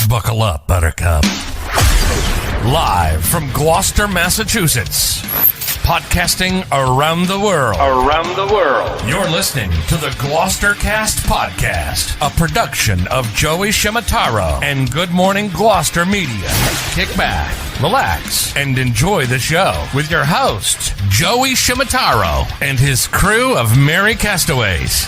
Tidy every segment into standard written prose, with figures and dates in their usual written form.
Buckle up, Buttercup. Live from Gloucester, Massachusetts. Podcasting around the world. You're listening to the Gloucester Cast Podcast, a production of Joey Shimataro and Good Morning Gloucester Media. Kick back, relax, and enjoy the show with your host, Joey Shimataro, and his crew of merry castaways.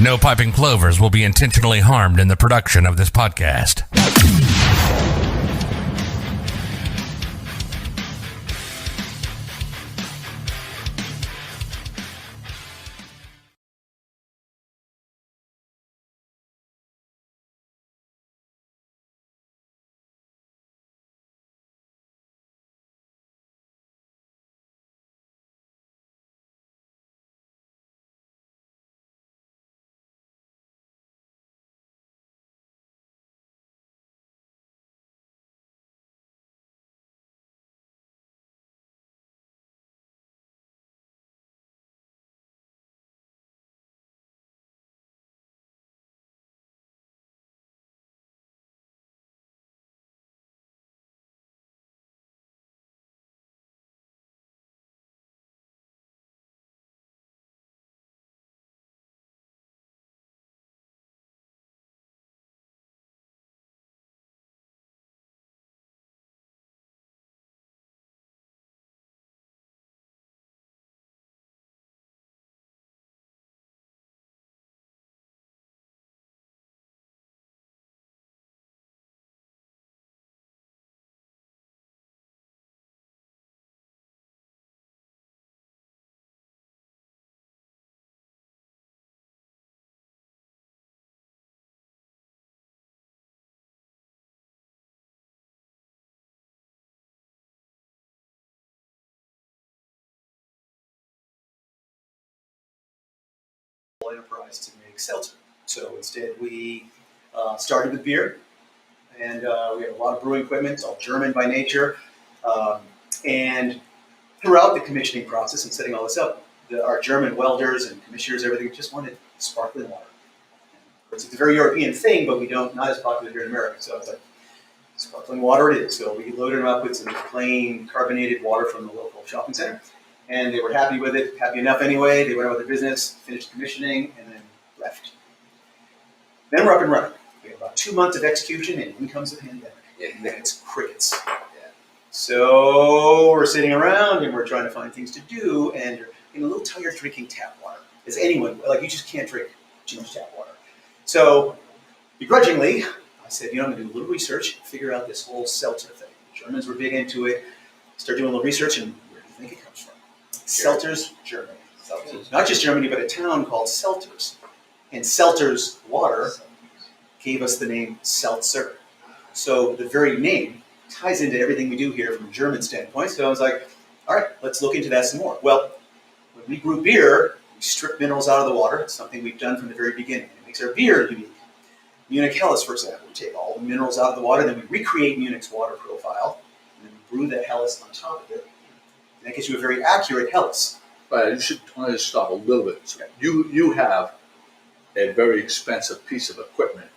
No piping plovers will be intentionally harmed in the production of this podcast. Enterprise to make seltzer. So instead we started with beer, and we have a lot of brewing equipment. It's all German by nature. And throughout the commissioning process and setting all this up, our German welders and commissioners, everything, just wanted sparkling water. It's a very European thing, but not as popular here in America. So I was like, sparkling water it is. So we loaded them up with some plain carbonated water from the local shopping center. And they were happy with it, happy enough anyway. They went on with their business, finished commissioning, and then left. Then we're up and running. We have about 2 months of execution, and in comes the pandemic. And then it's crickets. Yeah. So we're sitting around, and we're trying to find things to do, and you're getting a little tired drinking tap water. As anyone, you just can't drink too much tap water. So begrudgingly, I said, I'm going to do a little research, figure out this whole seltzer thing. The Germans were big into it. Start doing a little research, and where do you think it comes from? Selters, Germany. Selters. Not just Germany, but a town called Selters. And Selters water gave us the name seltzer. So the very name ties into everything we do here from a German standpoint. So I was like, all right, let's look into that some more. Well, when we brew beer, we strip minerals out of the water. It's something we've done from the very beginning. It makes our beer unique. Munich Helles, for example, we take all the minerals out of the water, then we recreate Munich's water profile, and then we brew that Helles on top of it. And that gives you a very accurate Helles. But I should stop a little bit. So you have a very expensive piece of equipment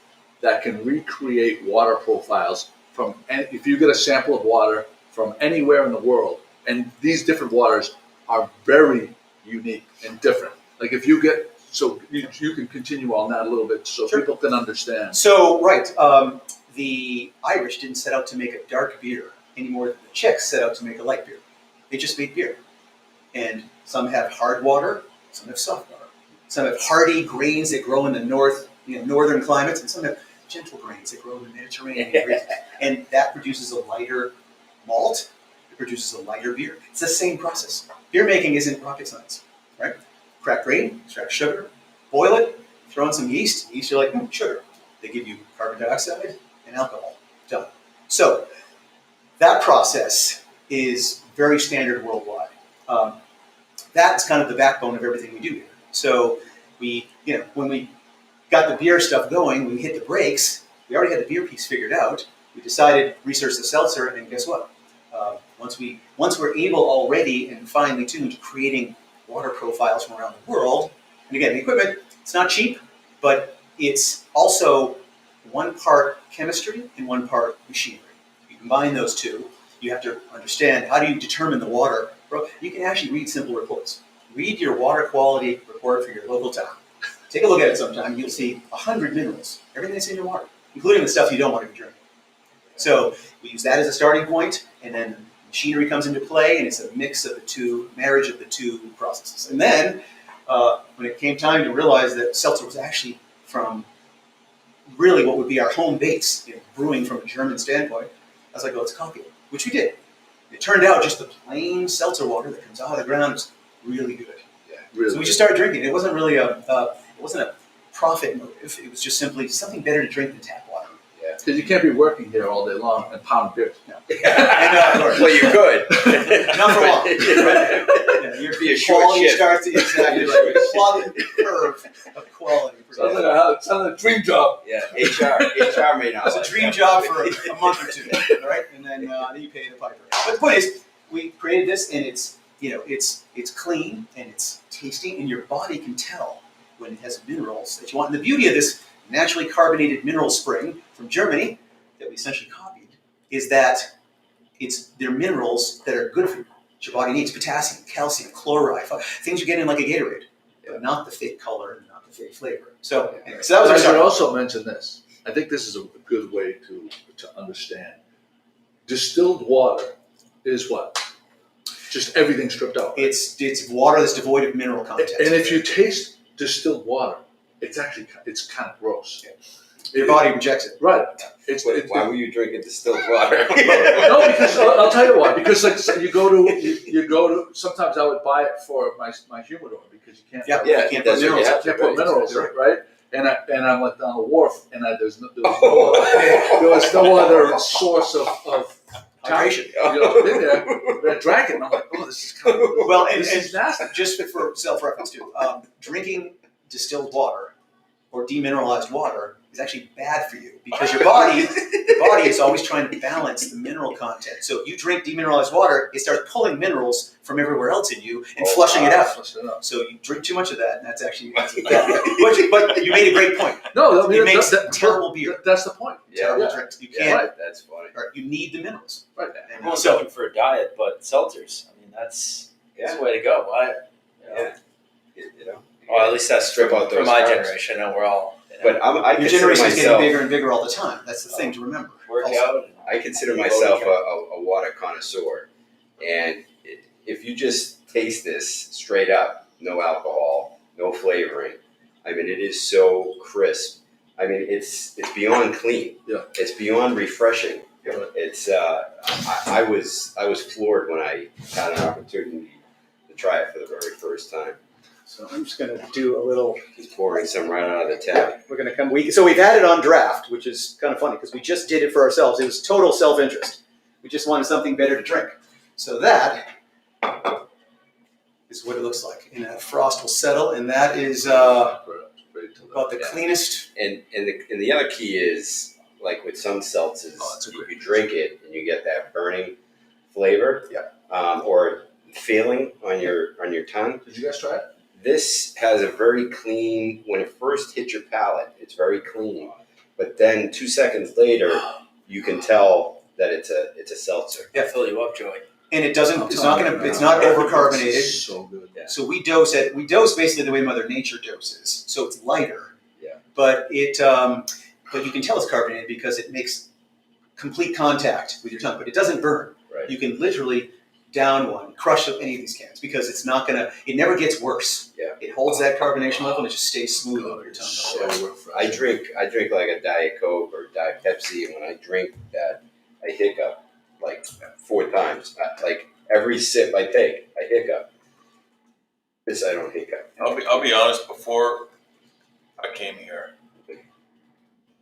that can recreate water profiles from if you get a sample of water from anywhere in the world, and these different waters are very unique and different. Like if you get, so you can continue on that a little bit so Sure. people can understand. So, right, the Irish didn't set out to make a dark beer any more than the Czechs set out to make a light beer. They just made beer. And some have hard water, some have soft water. Some have hardy grains that grow in the northern climates, and some have gentle grains that grow in the Mediterranean. And that produces a lighter malt. It produces a lighter beer. It's the same process. Beer making isn't rocket science, right? Crack grain, extract sugar, boil it, throw in some yeast. Yeast, you're like, sugar. They give you carbon dioxide and alcohol. Done. So that process is very standard worldwide. That's kind of the backbone of everything we do here. So we, when we got the beer stuff going, we hit the brakes. We already had the beer piece figured out. We decided to research the seltzer, and guess what? Once we're able already and finely tuned to creating water profiles from around the world, and again, the equipment, it's not cheap, but it's also one part chemistry and one part machinery. You combine those two, you have to understand how do you determine the water. You can actually read simple reports. Read your water quality report for your local town. Take a look at it sometime. You'll see 100 minerals, everything that's in your water, including the stuff you don't want to be drinking. So we use that as a starting point, and then machinery comes into play, and it's a mix of the two, marriage of the two processes. And then when it came time to realize that seltzer was actually from really what would be our home base, brewing from a German standpoint, I was like, well, let's copy it, which we did. It turned out just the plain seltzer water that comes out of the ground is really good. Yeah, really. So we just started drinking. It wasn't really a profit motive. It was just simply something better to drink than tap water. Yeah, because you can't be working here all day long and pound beers. No. Well, you could. Not for long. Your Be a short quality shift. starts exactly like a plotted curve of quality. Sounds like a dream job. Yeah, HR may not. It's a like dream that. job for a month or two, all right? And then you pay the piper. But the point is, we created this, and it's clean and it's tasty, and your body can tell when it has minerals that you want. And the beauty of this naturally carbonated mineral spring from Germany that we essentially copied is that they're minerals that are good for you. Your body needs potassium, calcium, chloride, things you get in like a Gatorade, but not the fake color and not the fake flavor. So, anyway, so that was our I should start. also mention this. I think this is a good way to understand. Distilled water is what? Just everything stripped out. It's water that's devoid of mineral content. And if you taste distilled water, it's kind of gross. Yeah. Your body rejects it. Right. Why were you drinking distilled water? No, because I'll tell you why. Because like so you go to. Sometimes I would buy it for my humidor because you can't. Yeah, Yeah, you can't that's put what you minerals. have You can't put minerals in it, right? And I'm like on the wharf, and there was no other source of Hydration. In there, but I drank it, and I'm like, oh, this is kind of Well, and this is nasty. just for self-reference too, drinking distilled water or demineralized water is actually bad for you because your body is always trying to balance the mineral content. So if you drink demineralized water, it starts pulling minerals from everywhere else in you and flushing it out. So you drink too much of that, and that's actually bad. But you made a great point. No, I mean, It makes terrible beer. That's the point. Terrible Yeah. drinks. You Yeah, can't. that's funny. Or you need the minerals. Right. And Well, so looking for a diet, but seltzers. I mean, that's the way to go. Yeah. You know. Well, at least that's Strip out from those my carbs. generation. And we're all, But I your consider generation is getting myself. bigger and bigger all the time. That's the thing to remember. work Also. out. I consider myself a water connoisseur, and if you just taste this straight up, no alcohol, no flavoring, I mean, it is so crisp. I mean, it's beyond clean. Yeah. It's beyond refreshing. Yeah. It's I was floored when I had an opportunity to try it for the very first time. So I'm just going to do a little. He's pouring some right out of the tap. We're going to come. So we've had it on draft, which is kind of funny because we just did it for ourselves. It was total self-interest. We just wanted something better to drink. So that is what it looks like, and that frost will settle, and that is about the cleanest. And the other key is, like with some seltzers, you drink it and you get that burning flavor, or feeling on your tongue. Did you guys try it? This has a very clean. When it first hits your palate, it's very clean, but then 2 seconds later, you can tell that it's a seltzer. Yeah, Fill you up, Joey. And it doesn't. It's not going to. It's not overcarbonated. It's so good. Yeah. So we dose it. We dose basically the way Mother Nature doses. So it's lighter. Yeah. But it. But you can tell it's carbonated because it makes complete contact with your tongue, but it doesn't burn. Right. You can literally down one, crush up any of these cans because it's not gonna. It never gets worse. Yeah. It holds that carbonation level and it just stays smooth over your tongue. So refreshing. I drink like a Diet Coke or Diet Pepsi, and when I drink that, I hiccup like 4 times. Like every sip I take, I hiccup. This I don't hiccup. I'll be honest. Before I came here,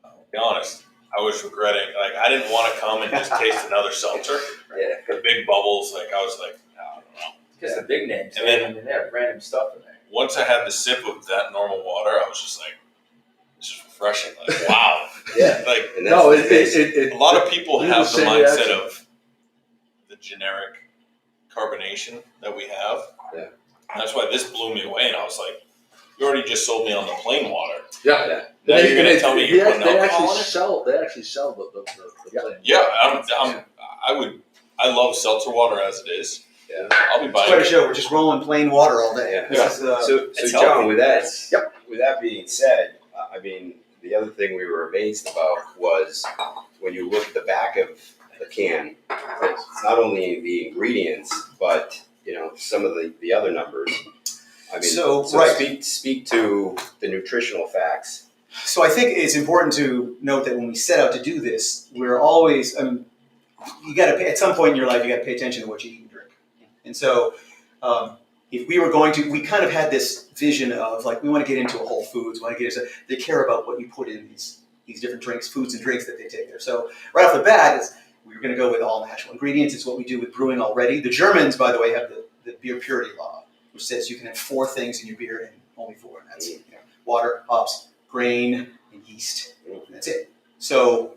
I'll be honest. I was regretting. Like I didn't want to come and just taste another seltzer. Yeah. The big bubbles. Like I was like, no, I don't know. Because the big names. And then- I mean, they have random stuff in there. Once I had the sip of that normal water, I was just like, this is refreshing. Like wow. Yeah. Like And that's No, the basic. a lot of people you have the the same mindset reaction. of the generic carbonation that we have. Yeah. That's why this blew me away, and I was like, "You already just sold me on the plain water. Yeah. Yeah. Now you're going to tell me you're putting alcohol in it?" They actually sell the plain. Yeah, I love seltzer water as it is. Yeah. I'll be It's buying quite a it. show. We're just rolling plain water all day. Yeah. This is, So it's John, healthy. with that, Yep. with that being said, I mean, the other thing we were amazed about was when you look at the back of the can, it's not only the ingredients, but some of the other numbers. I mean, So, right. speak to the nutritional facts. So I think it's important to note that when we set out to do this, we're always, you got to pay, at some point in your life, you got to pay attention to what you eat and drink. And so if we were going to, we kind of had this vision of like, we want to get into a Whole Foods, they care about what you put in these different drinks, foods and drinks that they take there. So right off the bat, we were going to go with all natural ingredients. It's what we do with brewing already. The Germans, by the way, have the beer purity law, which says you can have 4 things in your beer and only 4, and that's water, hops, grain, and yeast. And that's it. So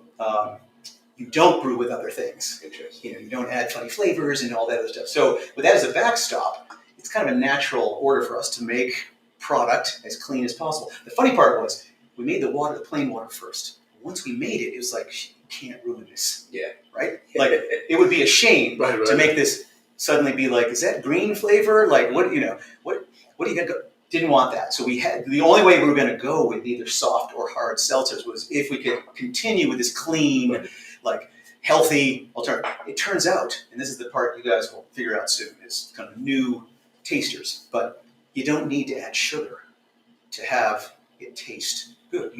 you don't brew with other things. Interesting. You don't add funny flavors and all that other stuff. So with that as a backstop, it's kind of a natural order for us to make product as clean as possible. The funny part was we made the plain water first. Once we made it, it was like, you can't ruin this. Yeah. Right? Like it would be a shame to make this suddenly be like, is that green flavor? Like what do you got? Didn't want that. So we had the only way we were going to go with either soft or hard seltzers was if we could continue with this clean, like healthy alternative. It turns out, and this is the part you guys will figure out soon, is kind of new tasters, but you don't need to add sugar to have it taste good.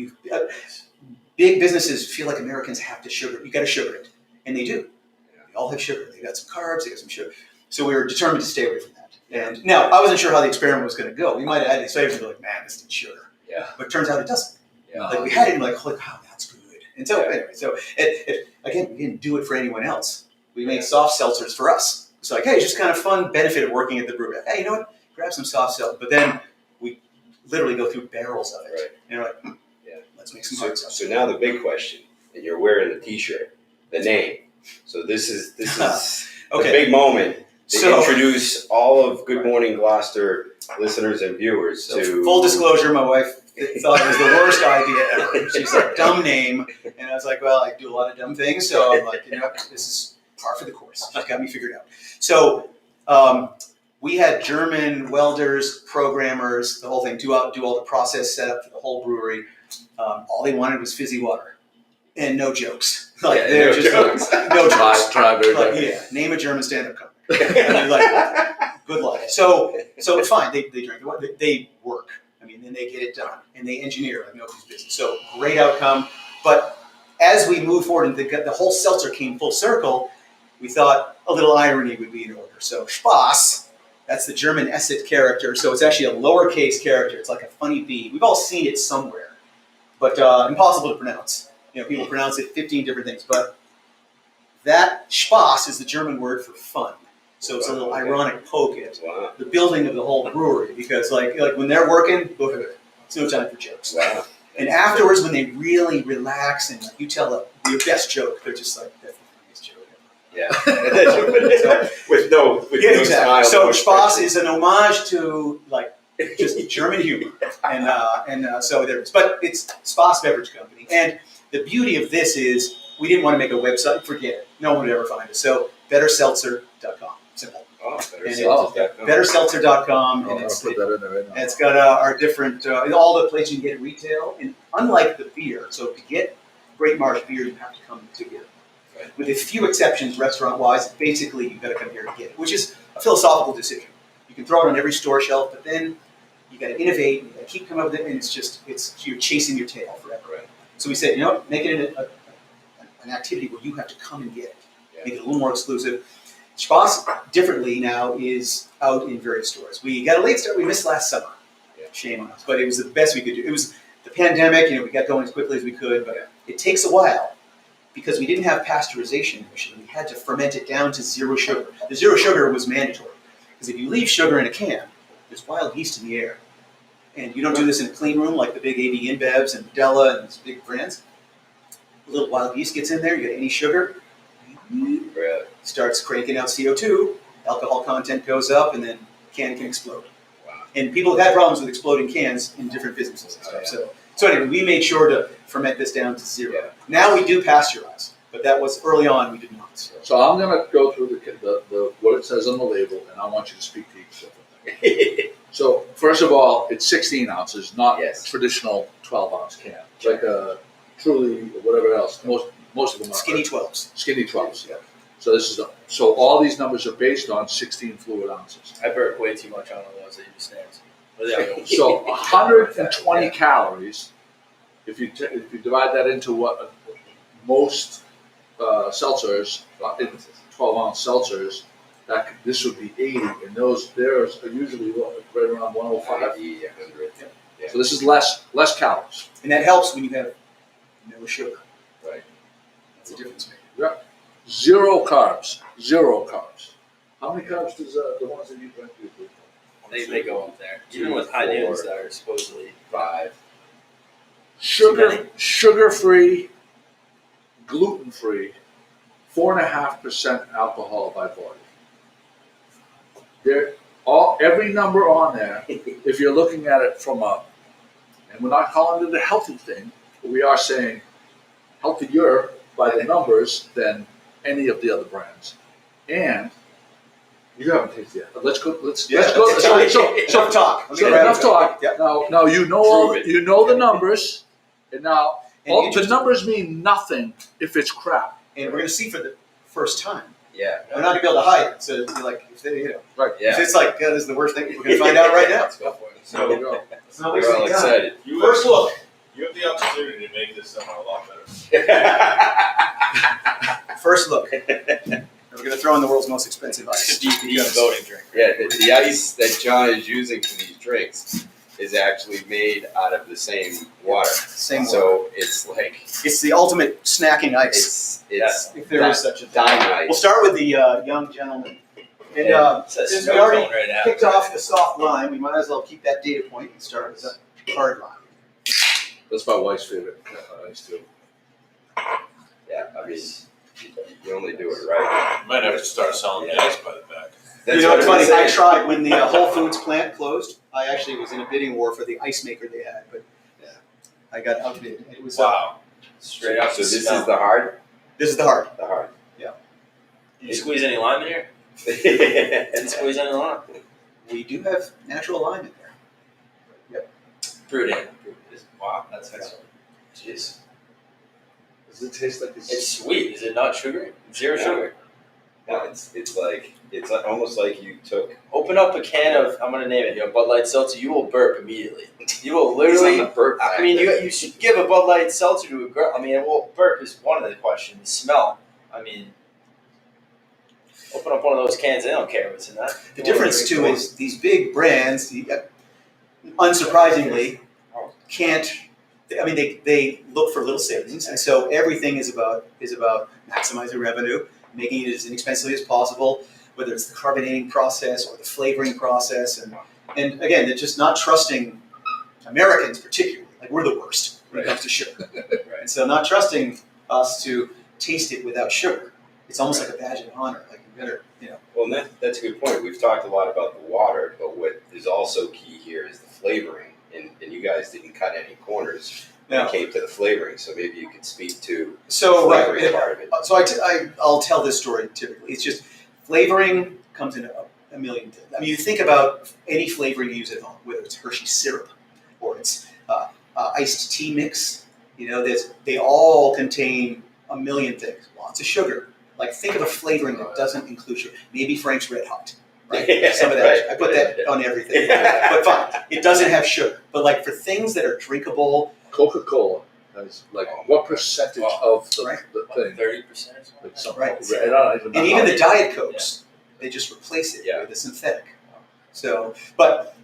Big businesses feel like Americans have to sugar. You got to sugar it, and they do. They all have sugar. They got some carbs. They got some sugar. So we were determined to stay away from that. And now I wasn't sure how the experiment was going to go. We might have added these flavors and be like, man, this needs sugar. Yeah. But it turns out it doesn't. Yeah. Like we had it and like, holy cow, that's good. And so anyway, again, we didn't do it for anyone else. We made soft seltzers for us. It's like, hey, it's just kind of fun benefit of working at the brewery. Hey, you know what? Grab some soft seltzer. But then we literally go through barrels of it. Right. And you're like, let's make some hard seltzer. So now the big question, and you're wearing the T-shirt, the name. So this is Okay. the big moment to So- introduce all of Good Morning Gloucester listeners and viewers So to full disclosure, my wife thought it was the worst idea ever. She's like, dumb name. And I was like, well, I do a lot of dumb things. So I'm like, this is par for the course. She's got me figured out. So we had German welders, programmers, the whole thing, do all the process setup for the whole brewery. All they wanted was fizzy water and no jokes. Like, they're just jokes. no jokes. Try Name a German stand-up comic. And you're like, good luck. So it's fine. They drink the water. They work. I mean, then they get it done, and they engineer like nobody's business. So great outcome. But as we move forward, and the whole seltzer came full circle, we thought a little irony would be in order. So Spass, that's the German Esset character. So it's actually a lowercase character. It's like a funny B. We've all seen it somewhere, but impossible to pronounce. People pronounce it 15 different things, but that Spass is the German word for fun. So it's a little ironic poke at the building of the whole brewery, because like when they're working, it's no time for jokes. Wow. And afterwards, when they really relax and you tell your best joke, they're just like, that's the funniest joke ever. Yeah. with no Exactly. smile. So no Spass expression. is an homage to like just German humor, and so there is. But it's Spass Beverage Company, and the beauty of this is we didn't want to make a website. Forget it. No one would ever find us. So betterseltzer.com. Simple. Oh, betterseltzer.com. Betterseltzer.com. And I'll put that in there right now. it's got our different, all the places you can get it retail. And unlike the beer, so to get Great Marsh beer, you have to come to here. Right. With a few exceptions, restaurant-wise, basically you've got to come here to get it, which is a philosophical decision. You can throw it on every store shelf, but then you got to innovate, you got to keep coming up with it, and you're chasing your tail forever. Right. So we said, make it an activity where you have to come and get it. Yeah. Make it a little more exclusive. Spass, differently now, is out in various stores. We got a late start. We missed last summer. Yeah. Shame on us. But it was the best we could do. It was the pandemic. We got going as quickly as we could. But it takes a while because we didn't have pasteurization initially. We had to ferment it down to 0 sugar. The 0 sugar was mandatory. Because if you leave sugar in a can, there's wild yeast in the air. And you don't do this in a clean room like the big AB InBevs and Modella and these big brands. A little wild yeast gets in there. You get any sugar. Right. starts cranking out CO2, alcohol content goes up, and then can explode. Wow. And people have had problems with exploding cans in different businesses and stuff. So anyway, we made sure to ferment this down to 0. Yeah. Now we do pasteurize, but that was early on we did not. So I'm going to go through the what it says on the label, and I want you to speak to each of them. So first of all, it's 16 ounces, not Yes. traditional 12-ounce can, like a Truly or whatever else. Most of them are Skinny 12s. Skinny 12s. Yeah. So so all these numbers are based on 16 fluid ounces. I burp way too much on the ones that you just named. What are the other ones? So 120 calories. If you divide that into what most seltzers, 12-ounce seltzers, this would be 80, and theirs are usually right around 105. 90, 100. Yeah. So this is less calories. And that helps when you have no sugar. Right. That's the difference maker. Yeah. Zero carbs. How many carbs does the ones that you drink usually? They go up there. Even with high noons that are supposedly 5. Sugar-free, gluten-free, 4.5% alcohol by volume. Every number on there, if you're looking at it from and we're not calling it a healthy thing, but we are saying healthier by the numbers than any of the other brands. And you haven't tasted yet. Let's go. Let's go. Enough talk. So enough talk. Yep. Now you know the numbers, and now And the numbers mean nothing if it's crap. And we're going to see for the first time. Yeah. We're not going to be able to hide it. So it'd be like, if it's like, yeah, this is the worst thing, we're going to find out right now. Let's go for it. There we go. So We're all excited. First look. You have the opportunity to make this somehow a lot better. First look. We're going to throw in the world's most expensive ice. Deep voting drink. Yeah, the ice that John is using for these drinks is actually made out of the same water. Same water. So it's like It's the ultimate snacking ice. it's If there is such a thing. dynamite. We'll start with the young gentleman. And It says since we snow already cone right now. kicked off the soft lime, we might as well keep that data point and start with the hard lime. That's my wife's favorite ice too. Yeah, I mean, you only do it right. You might have to start selling the ice by the back. You know, what it's I'm funny. saying. I tried when the Whole Foods plant closed. I actually was in a bidding war for the ice maker they had, but I got outbid. It was Wow. Straight up. So this is the hard? this is the hard. The hard. Did you squeeze any lime in here? Yeah. Didn't squeeze any lime. We do have natural lime in there. Brewed in. Wow, that's excellent. Jeez. Does it taste like It's sweet. Is it not sugary? Zero sugar. No, it's like almost like you took. Open up a can of, I'm going to name it, Bud Light Seltzer, you will burp immediately. You will It's literally, on the burp I mean, factor. you should give a Bud Light Seltzer to a girl. I mean, well, burp is one of the questions. Smell. I mean, open up one of those cans, they don't care what's in that. The difference too is these big brands, unsurprisingly, can't. I mean, they look for little savings, and so everything is about maximizing revenue, making it as inexpensively as possible, whether it's the carbonating process or the flavoring process, and again, they're just not trusting Americans particularly. Like we're the worst when it comes to sugar, and so not trusting us to taste it without sugar. It's almost like a badge of honor. Like you better, Well, and that's a good point. We've talked a lot about the water, but what is also key here is the flavoring. And you guys didn't cut any corners when it came to the flavoring, so maybe you could speak to the flavoring part of it. So I'll tell this story typically. It's just flavoring comes in a million things. I mean, you think about any flavoring you use at home, whether it's Hershey syrup or it's iced tea mix. They all contain a million things. Lots of sugar. Like think of a flavoring that doesn't include sugar. Maybe Frank's Red Hot. Right? Some of that. Right. I put that on everything. But fine. It doesn't have sugar. But like for things that are drinkable. Coca-Cola has like what percentage of the thing? 30%. Like something. Right. I don't even know. And even the Diet Cokes, they just replace it with a synthetic. So, but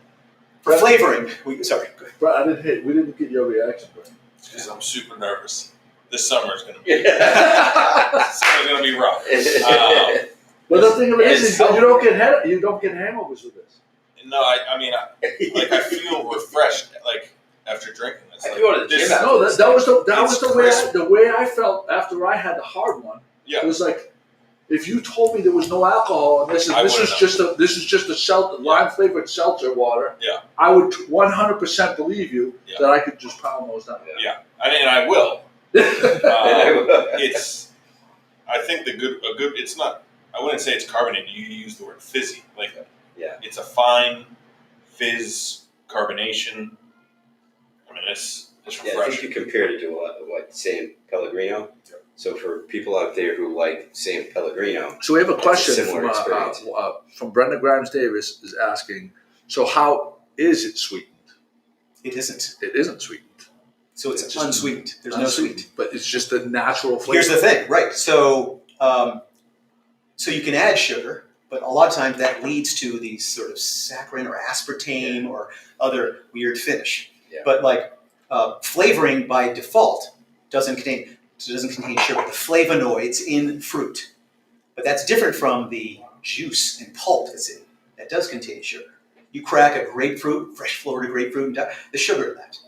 for flavoring, sorry. Go ahead. Brad, we didn't get your reaction, Brad. Because I'm super nervous. This summer is going to be. It's going to be rough. But the thing of it is, so you don't get hangovers with this. No, I mean, I feel refreshed like after drinking this. I Like, could go to the this- gym after No, that was It's the way I felt after I had the hard one. Yeah. It was like If you told me there was no alcohol and this I is wouldn't just a lime flavored seltzer water, Yeah. I would 100% believe you Yeah. that I could just pound those down. Yeah, I mean, I will. It's. I think a good. It's not. I wouldn't say it's carbonated. You use the word fizzy. Like, Yeah. it's a fine fizz carbonation. I mean, it's Yeah, I think refreshing. you compared it to what San Pellegrino. So for people out there who like San Pellegrino, So we have a That's a question similar experience. from Brenda Grimes Davis is asking, so how is it sweetened? It isn't. It isn't sweetened. So it's just unsweetened. There's no sweet. But it's just a natural flavor. Here's the thing, right? So, so you can add sugar, but a lot of times that leads to these sort of saccharin or aspartame or other weird finish. Yeah. But like flavoring by default doesn't contain sugar. The flavonoids in fruit, but that's different from the juice and pulp that's in. That does contain sugar. You crack a grapefruit, fresh Florida grapefruit, and the sugar in that.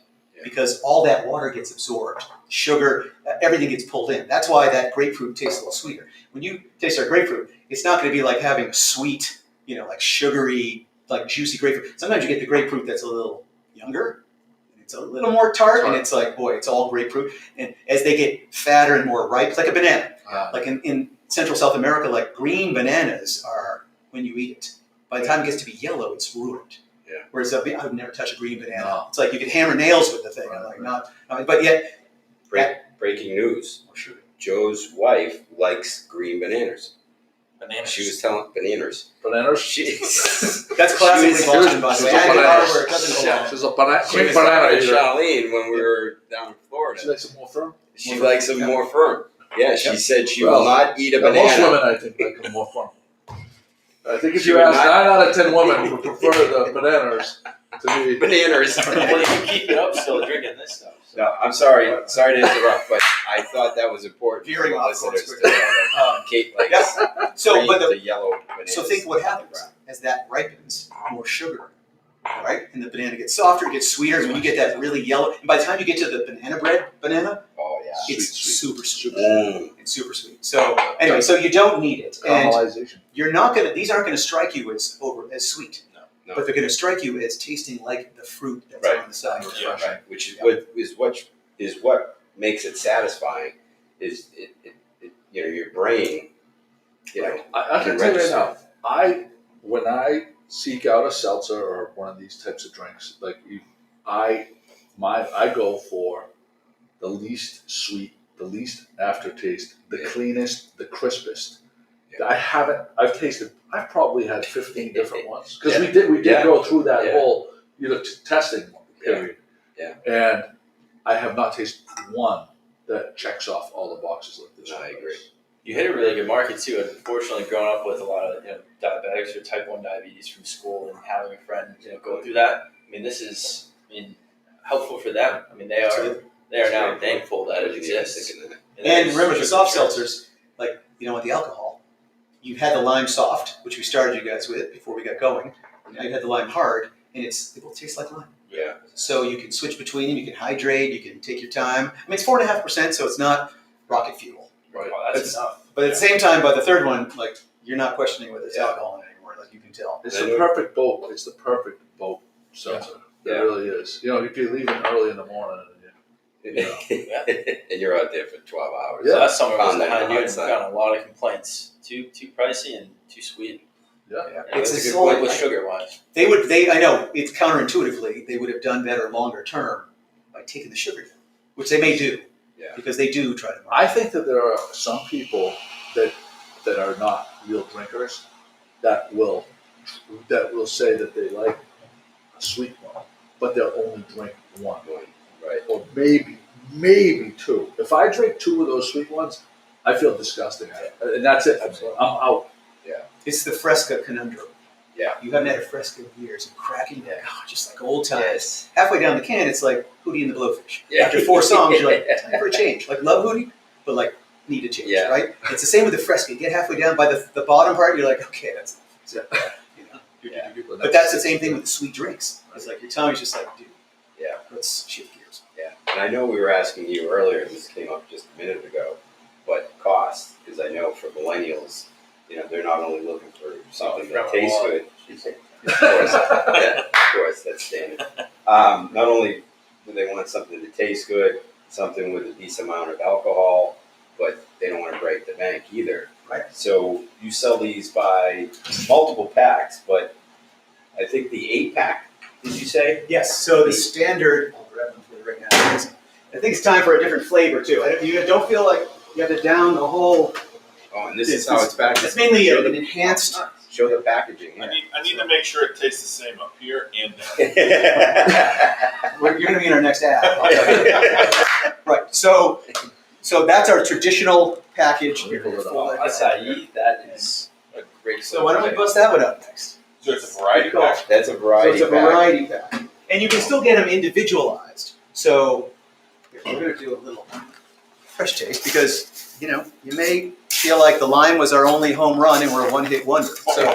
Because all that water gets absorbed. Sugar, everything gets pulled in. That's why that grapefruit tastes a little sweeter. When you taste our grapefruit, it's not going to be like having a sweet, like sugary, like juicy grapefruit. Sometimes you get the grapefruit that's a little younger, and it's a little more tart, and it's like, boy, it's all grapefruit. And as they get fatter and more ripe, it's like a banana. Like in Central South America, like green bananas are, when you eat it, by the time it gets to be yellow, it's ruined. Yeah. Whereas I would never touch a green banana. No. It's like you can hammer nails with the thing. Right, I'm like, right. but yet, breaking news. Joe's wife likes green bananas. Bananas. She was telling bananas. Bananas? that's classically Boston, by the way. I Bananas. know where it doesn't belong. She's a banana. She was telling Charlene when we were down in Florida. She likes it more firm? She likes them more firm. Yeah, she said she Well, will not eat a Most banana. women, I think, like them more firm. I think if She you would ask not- 9 out of 10 women who prefer the bananas to be. Bananas. Well, you can keep it up still drinking this stuff. So. No, I'm sorry. Sorry to interrupt, but I thought that was important Veering for the off listeners course to know that Kate likes Yes. So, green but to yellow bananas. so think what happens as that ripens, more sugar, right? And the banana gets softer, it gets sweeter, and when you get that really yellow, and by the time you get to the banana bread banana, Oh yeah. it's Sweet. super sweet. Mm. It's super sweet. So anyway, so you don't need it, and Caramelization. you're not gonna. These aren't gonna strike you as sweet. No. But they're going to strike you as tasting like the fruit that's Right. on the side. Yeah, Right. Which is what makes it satisfying. Is it your brain. I can tell you right now, when I seek out a seltzer or one of these types of drinks, I go for the least sweet, the least aftertaste, the cleanest, the crispest. I've probably had 15 different ones because we did Yeah. go through that Yeah. whole testing period. Yeah. And I have not tasted one that checks off all the boxes like this. No, I agree. You hit a really good market too. Unfortunately, growing up with a lot of diabetics or type 1 diabetes from school and having a friend go through that. I mean, this is helpful for them. I mean, they are now thankful that it exists. And remember, the soft seltzers, like you don't want the alcohol. You had the lime soft, which we started you guys with before we got going. Now you had the lime hard, and they both taste like lime. Yeah. So you can switch between them. You can hydrate. You can take your time. I mean, it's 4.5%, so it's not rocket fuel. Right. Well, that's enough. But at the same time, by the third one, like you're not questioning whether it's alcohol in it anymore. Like you can tell. It's the perfect boat. It's the perfect boat seltzer. It Yeah. really is. If you're leaving early in the morning, And you're out there for 12 hours. Yeah. Last summer was On the behind you and outside. got a lot of complaints. Too pricey and too sweet. yeah. It's It's a a good solid- point with sugar wise. I know it's counterintuitively, they would have done better longer term by taking the sugar down, which they may do. Yeah. Because they do try to market. I think that there are some people that are not real drinkers that will say that they like a sweet one, but they'll only drink one, Right. or maybe two. If I drink two of those sweet ones, I feel disgusting, and that's it. I'm out. It's the Fresca conundrum. Yeah. You haven't had a Fresca in years, and cracking it, just like old times. Yes. Halfway down the can, it's like Hootie and the Blowfish. Yeah. After 4 songs, you're like, time for a change. Like, love Hootie, but like, need a change, Yeah. right? It's the same with the Fresca. You get halfway down by the bottom part, you're like, okay, that's it. Yeah. But that's the same thing with the sweet drinks. It's like your tummy's just like, dude, Yeah. let's shift gears. Yeah. And I know we were asking you earlier, and this came up just a minute ago, but cost, because I know for millennials, they're not only looking for something that tastes good. Of course, that's standard. Not only do they want something that tastes good, something with a decent amount of alcohol, but they don't want to break the bank either. Right. So you sell these by multiple packs, but I think the 8-pack, did you say? Yes, so the standard, I'll grab them for you right now. I think it's time for a different flavor too. You don't feel like you have to down the whole. Oh, and this is how it's packaged. It's mainly an enhanced. Show the packaging. I need to make sure it tastes the same up here and You're going to be in our next ad. Right. So that's our traditional package. Acai, that is a great. So why don't we bust that one up next? So it's a variety pack? That's a variety So it's a pack. variety pack, and you can still get them individualized. So we're going to do a little fresh taste because you may feel like the lime was our only home run and we're a one-hit wonder. So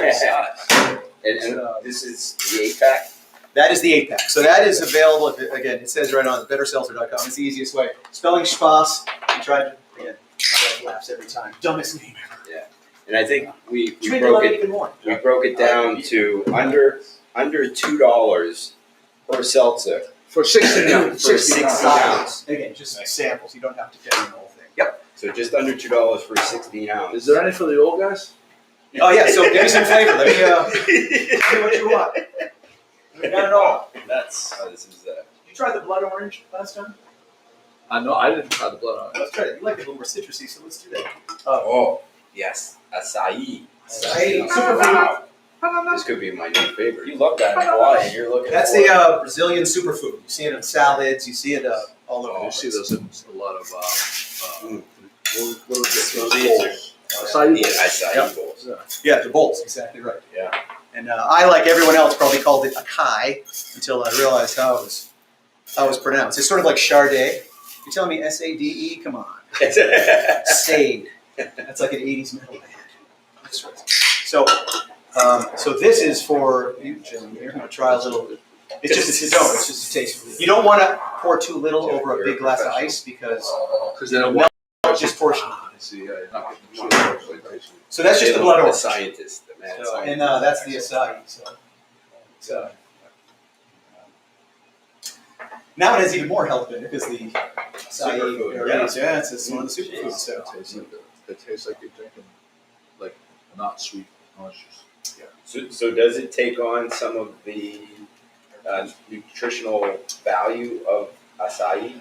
And this is the 8-pack? that is the 8-pack. So that is available, again, it says right on betterseltzer.com. It's the easiest way. Spelling Spass, we tried to, again, my wife laughs every time. Dumbest name ever. Yeah. And I think we Treat broke it it. even more. We broke it down to under $2 per seltzer. For 16 ounces. 16 ounce. ounces. Again, just samples. You don't have to get in the whole thing. Yep. So just under $2 for 16 ounces. Is there any for the old guys? Oh yeah. So give me some flavor. Let me see what you want. Not at all. That's This is You tried the blood orange last time? I know, I didn't try the blood on it. Let's try it. You like it a little more citrusy, so let's do that. oh yes, acai. Acai. Superfood. This could be my new favorite. you love that in Hawaii, and you're looking. That's for the Brazilian superfood. You see it in salads. You see it all over. You see those in a lot of, what is it? These Acai The bowls. acai Yep. bowls. Yeah, the bowls. Exactly right. Yeah. And I, like everyone else, probably called it acai until I realized how it was pronounced. It's sort of like Sade. You're telling me S-A-D-E? Come on. Sade. That's like an 80s metal band. That's right. So this is for you, Jim. You're going to try a little. It's just a taste. You don't want to pour too little over a big glass of ice because Then it won't. disproportionate. See, you're not getting the So that's just the blood The orange. scientist, the mad So, scientist. and that's the acai. So now it has even more health benefits because the acai. Superfood, Yeah, it's one of the superfoods. So It tastes like you're drinking, like, not sweet orange juice. So does it take on some of the nutritional value of acai?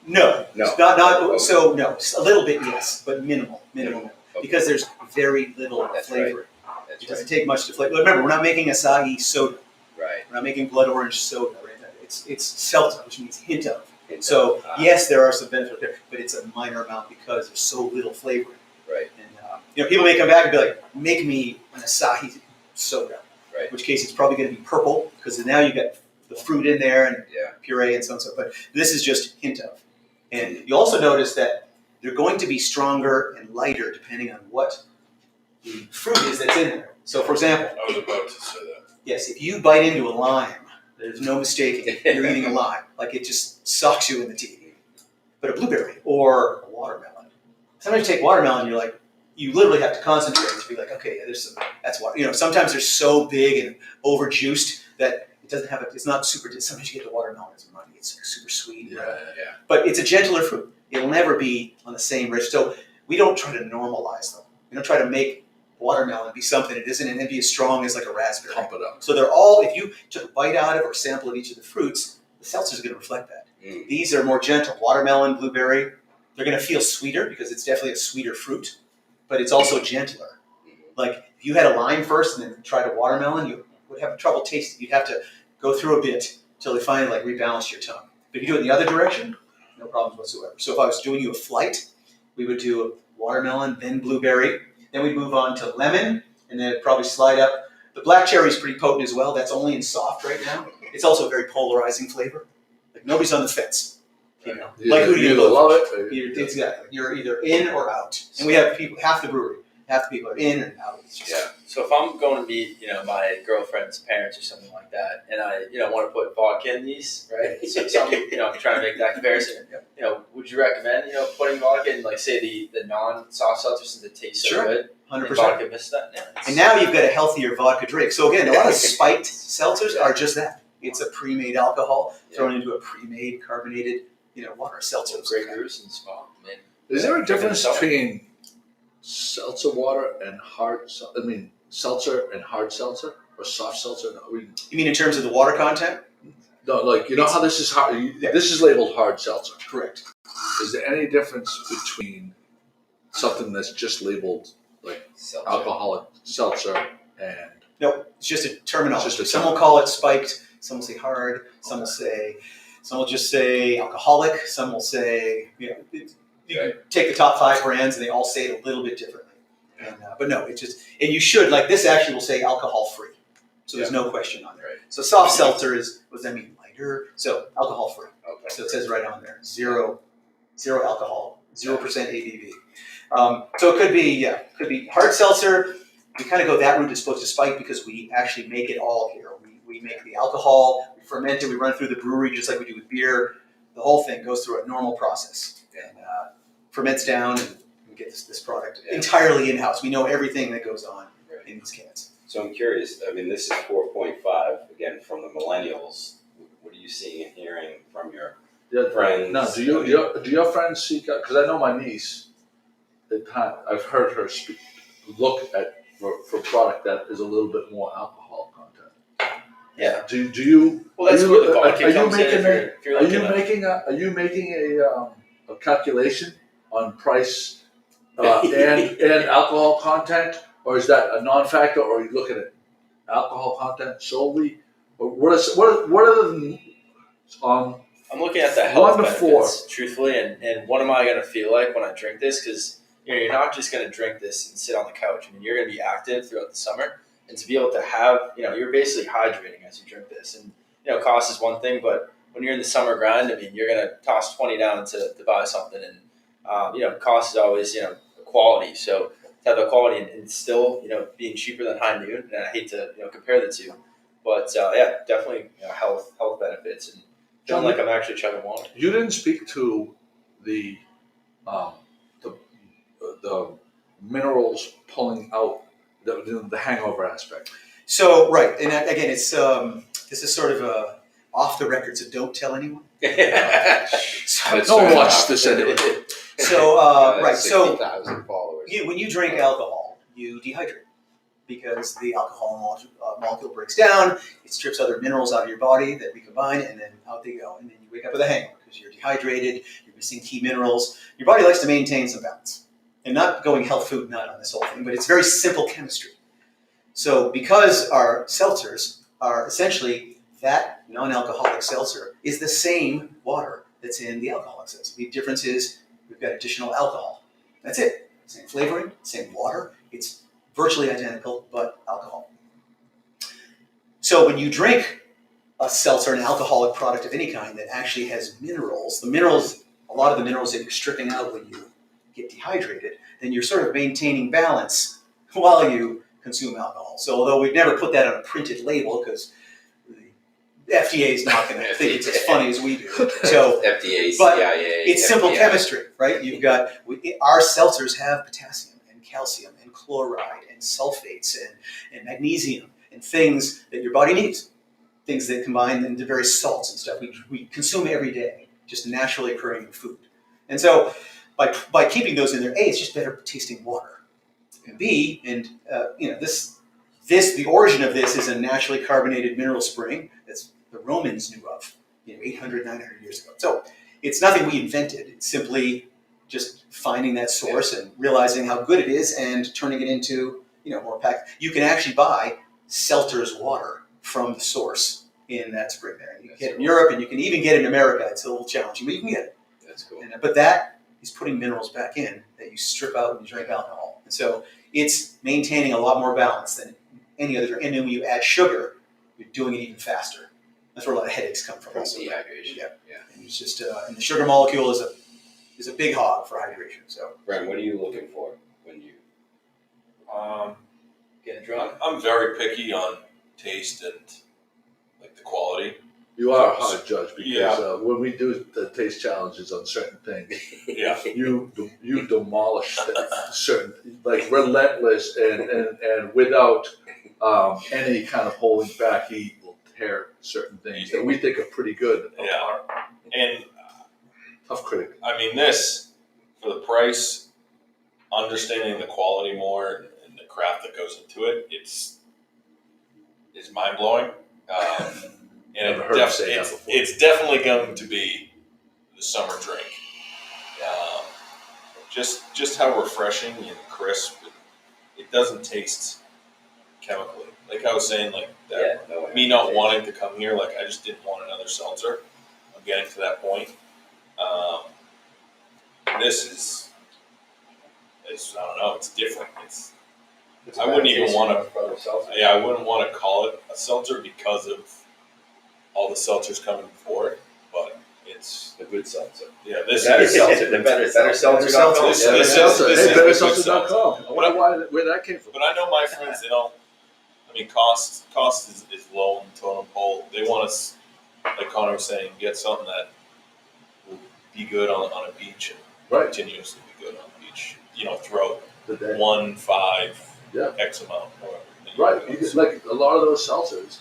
no, No. It's not so no, a little bit yes, but minimal, Okay. because there's very little That's flavor. That's It doesn't right. take much to flavor. Remember, we're not making acai soda. Right. We're not making blood orange soda. Right? It's seltzer, which means hint of. Hint So of, yes, there are some benefits there, but it's a minor amount because there's so little flavor. Right. And people may come back and be like, "Make me an acai soda." Right. In which case, it's probably going to be purple because now you got the fruit in there and Yeah. puree and so on and so. But this is just hint of. And you also notice that they're going to be stronger and lighter depending on what the fruit is that's in there. So, for example, I was about to say that. yes, if you bite into a lime, there's no mistaking you're eating a lime. Like it just sucks you in the teeth. But a blueberry or a watermelon. Sometimes you take watermelon, you're like, you literally have to concentrate to be like, okay, yeah, there's some, that's water. Sometimes they're so big and over juiced that it doesn't have it's not super, sometimes you get the watermelon as money. It's super sweet. Yeah. But it's a gentler fruit. It'll never be on the same rich. So we don't try to normalize them. We don't try to make watermelon be something it isn't and then be as strong as like a raspberry. Pump it up. So they're all, if you took a bite out of or sample of each of the fruits, the seltzer is going to reflect that. Mm. These are more gentle. Watermelon, blueberry, they're going to feel sweeter because it's definitely a sweeter fruit, but it's also gentler. Like if you had a lime first and then tried a watermelon, you would have trouble tasting. You'd have to go through a bit until they finally like rebalance your tongue. But if you do it in the other direction, no problems whatsoever. So if I was doing you a flight, we would do a watermelon, then blueberry, then we'd move on to lemon, and then it'd probably slide up. The black cherry is pretty potent as well. That's only in soft right now. It's also a very polarizing flavor. Like nobody's on the fence. Like who do you either vote love for? it or you Exactly. You're either in or out. And we have people, half the brewery half the people are in and out. It's just, Yeah. So if I'm going to meet, my girlfriend's parents or something like that, and I, want to put vodka in these, right? So I'm trying to make that comparison. Would you recommend, putting vodka in, like, say the non-soft seltzer since it tastes so Sure. good? 100%. And vodka misses that. Yeah, And now you've got a healthier vodka drink. So again, a lot of spiked seltzers are just that. It's a pre-made alcohol thrown into a pre-made carbonated, water seltzer. Grey Goose and Spass. Is there a difference between seltzer water and seltzer and hard seltzer or soft seltzer? You mean in terms of the water content? No, like how this is hard. This is labeled hard seltzer. Correct. Is there any difference between something that's just labeled like Seltzer. alcoholic seltzer and No, it's just a terminology. Just a Some will call it spiked. Some will say hard. Some will just say alcoholic. Some will say, you can take the top 5 brands and they all say it a little bit differently. And, but no, it's just, and you should, like this actually will say alcohol free. So there's no question on there. Right. So soft seltzer what does that mean? Lighter. So alcohol free. Okay. So it says right on there, zero alcohol, 0% ABV. So it could be hard seltzer. We kind of go that route as opposed to spike because we actually make it all here. We make the alcohol, we ferment it, we run through the brewery just like we do with beer. The whole thing goes through a normal process and ferments down, and we get this product entirely in-house. We know everything that goes on in these cans. So I'm curious. I mean, this is 4.5 again from the millennials. What are you seeing and hearing from your friends? No, do your friends seek out? Because I know my niece. I've heard her look at for product that is a little bit more alcohol content. Yeah. Do you? Well, that's where the vodka comes in. Are you making a calculation on price and alcohol content, or is that a non-factor, or are you looking at alcohol content solely? Or what are the I'm looking at the health 1 to 4. benefits, truthfully, and what am I going to feel like when I drink this? Because you're not just going to drink this and sit on the couch. I mean, you're going to be active throughout the summer, and to be able to have, you're basically hydrating as you drink this. And cost is one thing, but when you're in the summer grind, I mean, you're going to toss 20 down to buy something, and cost is always quality. So to have the quality and still being cheaper than High Noon, and I hate to compare the two, but definitely health benefits and feeling like I'm actually chugging water. You didn't speak to the minerals pulling out the hangover aspect. So right, and again, it's this is sort of a off the record, so don't tell anyone. No one watches this anyway. So right, so 60,000 followers. when you drink alcohol, you dehydrate because the alcohol molecule breaks down. It strips other minerals out of your body that recombine, and then out they go. And then you wake up with a hangover because you're dehydrated. You're missing key minerals. Your body likes to maintain some balance, and not going health food nut on this whole thing, but it's very simple chemistry. So because our seltzers are essentially that non-alcoholic seltzer is the same water that's in the alcoholic seltzer. The difference is we've got additional alcohol. That's it. Same flavoring, same water. It's virtually identical, but alcohol. So when you drink a seltzer, an alcoholic product of any kind that actually has minerals, a lot of the minerals that you're stripping out when you get dehydrated, then you're sort of maintaining balance while you consume alcohol. So although we've never put that on a printed label because the FDA is not going to think it's as funny as we do. So, FDA, but CIA, it's simple FBI. chemistry, right? You've got our seltzers have potassium and calcium and chloride and sulfates and magnesium and things that your body needs, things that combine into various salts and stuff we consume every day, just naturally occurring in food. And so by keeping those in there, A, it's just better tasting water. And B, and the origin of this is a naturally carbonated mineral spring that's the Romans knew of 800, 900 years ago. So it's nothing we invented. It's simply just finding that source and realizing how good it is and turning it into more packed. You can actually buy Seltzer's water from the source in that spring there. You can get it in Europe, and you can even get it in America. It's a little challenging, but you can get it. That's cool. But that is putting minerals back in that you strip out when you drink alcohol. And so it's maintaining a lot more balance than any other drink. And then when you add sugar, you're doing it even faster. That's where a lot of headaches come from. From Also. dehydration. Yeah. Yeah. And it's just and the sugar molecule is a big hog for hydration. So Brent, what are you looking for when you John? I'm very picky on taste and like the quality. You are a hard judge because Yeah. when we do the taste challenges on certain things, Yeah. you demolish certain, like relentless and without any kind of holding back. He will tear certain things that we think are pretty good apart. And Tough critic. I mean, this for the price, understanding the quality more and the craft that goes into it, is mind blowing. And Never heard you say that before. it's definitely going to be the summer drink. Just how refreshing and crisp. It doesn't taste chemically. Like I was saying, like that. Me not wanting to come here, like I just didn't want another seltzer. I'm getting to that point. This is I don't know. It's different. I wouldn't even want to. Yeah, I wouldn't want to call it a seltzer because of all the seltzers coming before it, but it's a good seltzer. Yeah, this Better is seltzer. The better seltzer. BetterSeltzer.com. I wonder where that came from. But I know my friends, they don't. I mean, cost is low on the totem pole. They want us, like Connor was saying, get something that will be good on a beach and continuously be good on the beach. You know, throughout 1, 5, X amount, however. Right, because like a lot of those seltzers,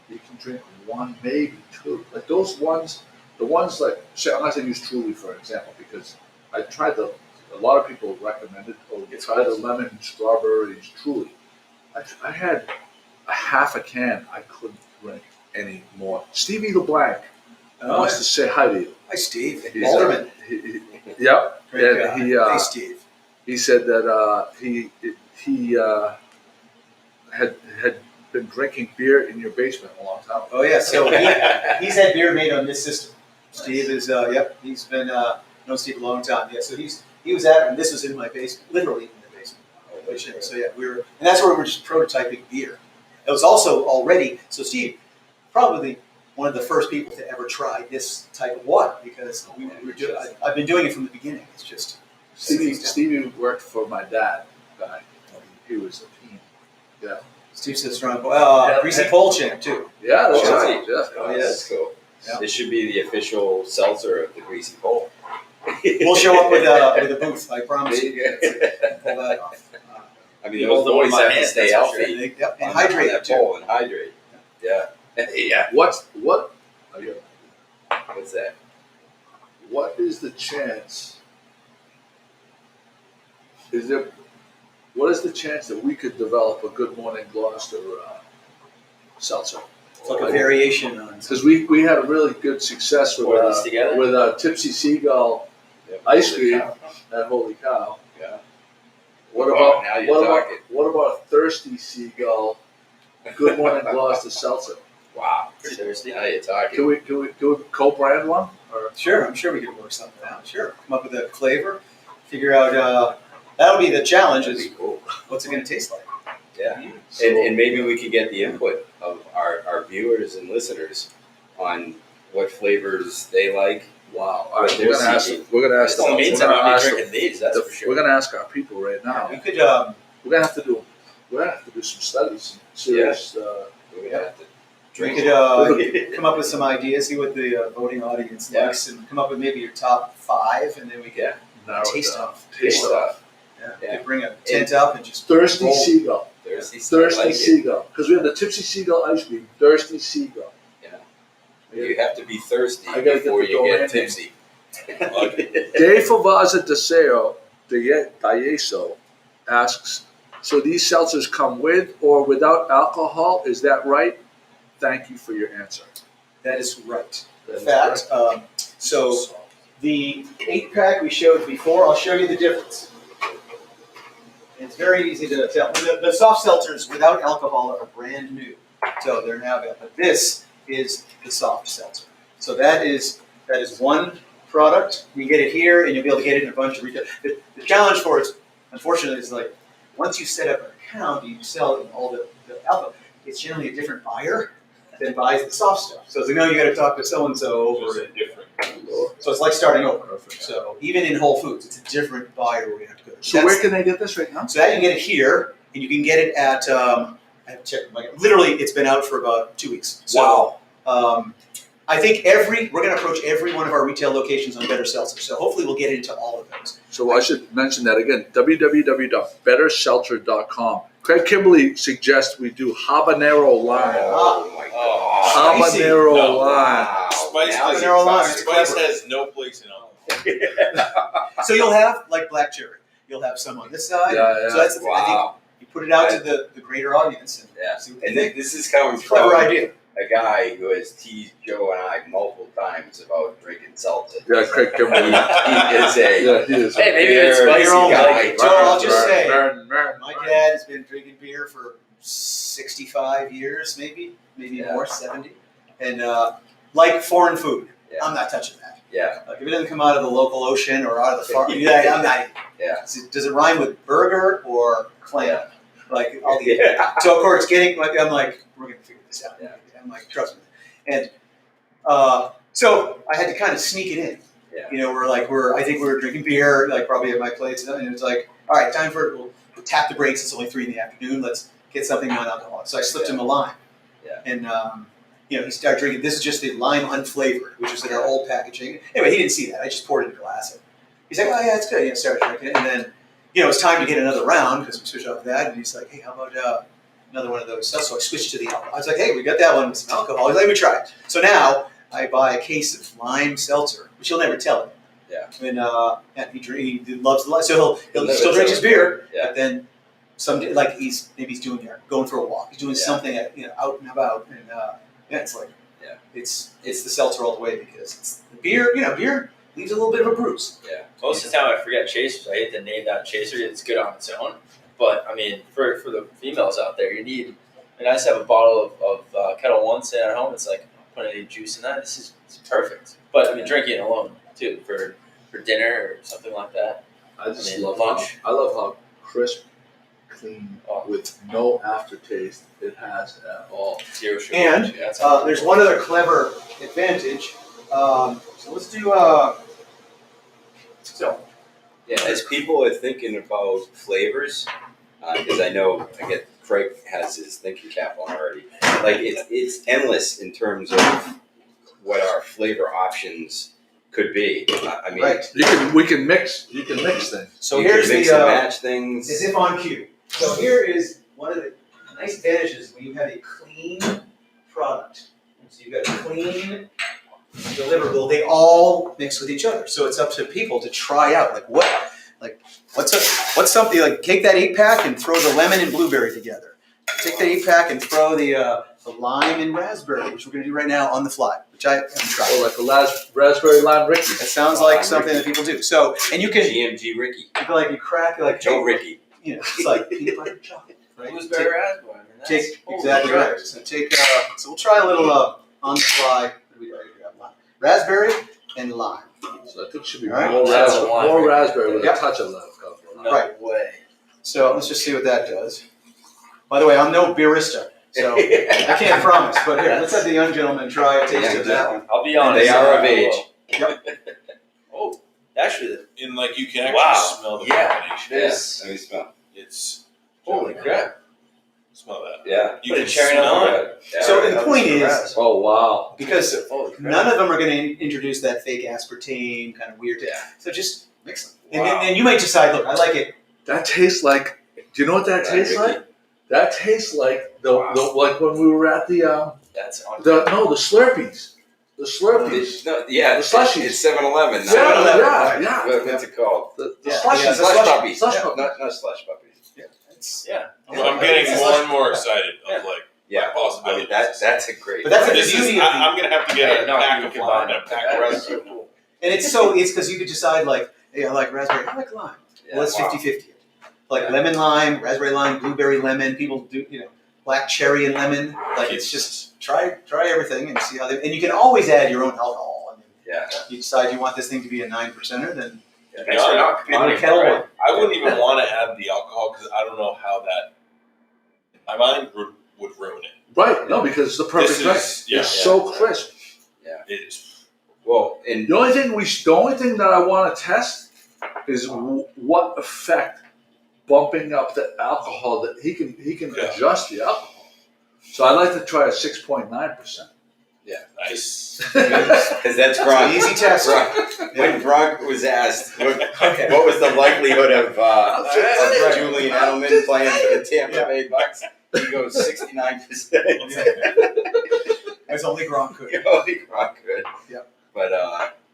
you can drink one, maybe two. Like those ones, the ones like, say, I'm not going to use Truly for example because I tried a lot of people recommended, try the lemon strawberries Truly. I had a half a can, I couldn't drink any more. Stevie LeBlanc wants to say hi to you. Hi, Steve. He's, Alderman. Yep. Great And guy. Hey, Steve. he said that he had been drinking beer in your basement a long time ago. Oh yeah, so he's had beer made on this system. Steve is he's been known Steve a long time. Yeah, so he was at, and this was in my basement, literally in the basement. So yeah, and that's where we're just prototyping beer. It was also already, so Steve, probably one of the first people to ever try this type of water because I've been doing it from the beginning. It's just Stevie worked for my dad. He was a team. Yeah. Steve says strong. Greasy pole champ too. Yeah, that's Oh, right. Yeah. Oh, yeah, that's cool. Yeah. This should be the official seltzer of the Greasy Pole. We'll show up with a booth. I promise you. Pull that off. I mean, those boys have to stay healthy. Yep, and on hydrate that too. pole and hydrate. Yeah. Yeah. What's that? What is the chance? What is the chance that we could develop a Good Morning Gloucester seltzer? It's like a variation on. Because we had a really good success Pour these together? with Tipsy Seagull ice cream at Holy Cow. Yeah. What Wow, about now you're talking. what about Thirsty Seagull Good Morning Gloucester seltzer? Wow. Seriously? Now you're talking. Can we co-brand one? Or? Sure, I'm sure we could work something out. Sure, come up with a flavor, figure out. That'll be the challenge. That'd Is be cool. what's it going to taste like? Yeah. So- And maybe we could get the input of our viewers and listeners on what flavors they like. Wow. All right, We're gonna ask. seeking. We're gonna ask. In the meantime, we're gonna I'll ask be drinking these, that's for sure. We're gonna ask our people right now. We could. We're gonna have to do. We're gonna have to do some studies. Serious. We're gonna have to We drink. could come up with some ideas, see what the voting audience likes, and come up with maybe your top 5, and then we can narrow it taste down. off. Taste off. Yeah, Yeah. we bring a tent up and just Thirsty roll. Seagull. Thirsty Thirsty Seagull. Because we have the Tipsy Seagull ice cream. Thirsty Seagull. You have to be thirsty I gotta get before the you domain get tipsy. Dave Favaza Deseo Dieso asks, so these seltzers come with or without alcohol? Is that right? Thank you for your answer. That is right. That is In fact, so the 8-pack we showed before, I'll show you the difference. It's very easy to tell. The soft seltzers without alcohol are brand new, so they're now available. But this is the soft seltzer. So that is one product. You get it here, and you'll be able to get it in a bunch of retail. The challenge for it, unfortunately, is like once you set up an account, you sell in all the alcohol. It's generally a different buyer that buys the soft stuff. So it's like, no, you got to talk to so and so over it. So it's like starting over. So even in Whole Foods, it's a different buyer where you have to go. So where can they get this right now? So that you can get it here. and you can get it at. I have to check. Literally, it's been out for about 2 weeks. So, Wow. I think we're going to approach every one of our retail locations on Better Seltzer. So hopefully we'll get into all of those. So I should mention that again, www.betterseltzer.com. Craig Kimberly suggests we do habanero lime. Oh my god. Spicy. Habanero No. lime. Spice, Now has, they're all on. Spice has no place in all. So you'll have like black cherry. You'll have some on this side. Yeah. So that's the thing. I think Wow. you put it out to the greater audience. And Yeah. see what they And think. this is coming It's a clever from idea. a guy who has teased Joe and I multiple times about drinking seltzer. Yeah, Craig He Kimberly. is a Yeah, he is. Hey, maybe it's beer spicy. Your own I guy. like it. Joe, I'll just say, Burn. my dad has been drinking beer for 65 years, maybe Yeah. more, 70. And like foreign food, Yeah. I'm not touching that. Yeah. Like if it doesn't come out of the local ocean or out of the farm, yeah, I'm not eating. Yeah. Does it rhyme with burger or clam? Yeah. Like I'll eat it. Yeah. So of course, I'm like, we're gonna figure this out. Yeah. I'm like, trust me. And so I had to kind of sneak it in. Yeah. You know, I think we were drinking beer, like probably at my place, and it was like, all right, time for it. We'll tap the brakes. It's only 3 p.m. Let's get something non-alcoholic. So I slipped him a lime. Yeah. And he started drinking. This is just the lime unflavored, which is in our old packaging. Anyway, he didn't see that. I just poured it in a glass. He's like, oh yeah, it's good. Started drinking it, and then it's time to get another round because we switched off that. And he's like, hey, how about another one of those? So I switched to the alcohol. I was like, hey, we got that one with some alcohol. He's like, let me try it. So now I buy a case of lime seltzer, which he'll never tell him. Yeah. And he loves the lime, so he'll never still drink tell his him. beer. Yeah. But then someday, like maybe he's going for a walk. He's doing Yeah. something out and about, and it's like it's the seltzer all the way because it's the beer. Beer leaves a little bit of a bruise. Yeah. Most of the time I forget chasers. I hate to name that chaser. It's good on its own. But, I mean, for the females out there, you need... I just have a bottle of Kettle One sitting at home. It's like, I'm putting any juice in that. It's perfect. But, I mean, drinking it alone, too, for dinner or something like that. I just mean, love lunch. I love how crisp, clean, Oh. with no aftertaste it has at all. Zero sugar. And Yeah, that's how there's one other clever advantage. So let's do. Yeah, as people are thinking about flavors, because I get Craig has his thinking cap on already. Like it's endless in terms of what our flavor options could be. I mean, Right. We can mix things. So you here's can mix the and match things. as if on cue. So here is one of the nice advantages when you have a clean product. So you've got a clean deliverable. They all mix with each other. So it's up to people to try out what's something like take that 8-pack and throw the lemon and blueberry together. Take the 8-pack and throw the lime and raspberry, which we're going to do right now on the fly, which I haven't tried. Or like a raspberry lime Ricky. That sounds like something that people do. So, and you can GMG Ricky, you crack Joe Ricky. it's like peanut butter and chocolate, right? Blueberry raspberry. I mean, that's Exactly holy right. So so we'll try a little on the fly. What do we got? Lime. Raspberry and lime. So I think it should be All right. more That's raspberry, a wine more right raspberry with Yep. a touch of lemon. No Right. way. So let's just see what that does. By the way, I'm no barista, so I can't promise. But here, let's have the young gentleman try a taste of that one. I'll be honest. They are of I age. will. Oh, actually, And like you can actually Wow. smell the Yeah. combination. this. Let me smell. It's Holy crap. smell that. Yeah. You Put a can cherry smell on it. Yeah. So the point is, Oh wow! because Holy crap. none of them are going to introduce that fake aspartame kind of weird thing. So just mix them, and Wow. then you might decide. Look, I like it. That tastes like. Do you know what that Right, tastes Ricky. like? That tastes like the like when we were at the That's on. the Slurpees. The Slurpees. No, yeah, The slushies. It's 7-Eleven. Yeah, 7-Eleven, yeah, right. yeah. What's it called? The Yeah, slushies. yeah, Slush puppies. Slush Yeah. puppies. Not slush puppies. Yeah. I'm getting more and more excited of like Yeah, possibilities. I mean that's a great. But that's the This is, beauty of the- I'm gonna have to get Yeah, a no, pack you of can lime buy and a pack that. of That's raspberry. so cool. And it's because you could decide like, hey, I like raspberry, I like lime. Yeah, Well, it's wow. 50-50. Like Yeah. lemon lime, raspberry lime, blueberry lemon. People do, black cherry and lemon. Like it's just try everything and see how they. And you can always add your own alcohol. I mean, Yeah. you decide you want this thing to be a 9%er, then To be Thanks for honest, not committing, Kettle right? One. I wouldn't even want to add the alcohol because I don't know how that, in my mind, would ruin it. Right. No, because it's the perfect This mix. is- yeah. It's so crisp. It is. Well, and The only thing that I want to test is what effect bumping up the alcohol that he can adjust the alcohol. So I like to try a 6.9%. Nice. Because that's Gronk. Easy test. When Gronk was asked what was the likelihood of Julian Edelman playing for the Tampa Bay Bucks, he goes 69%. As only Gronk could. Only Gronk could. Yep. But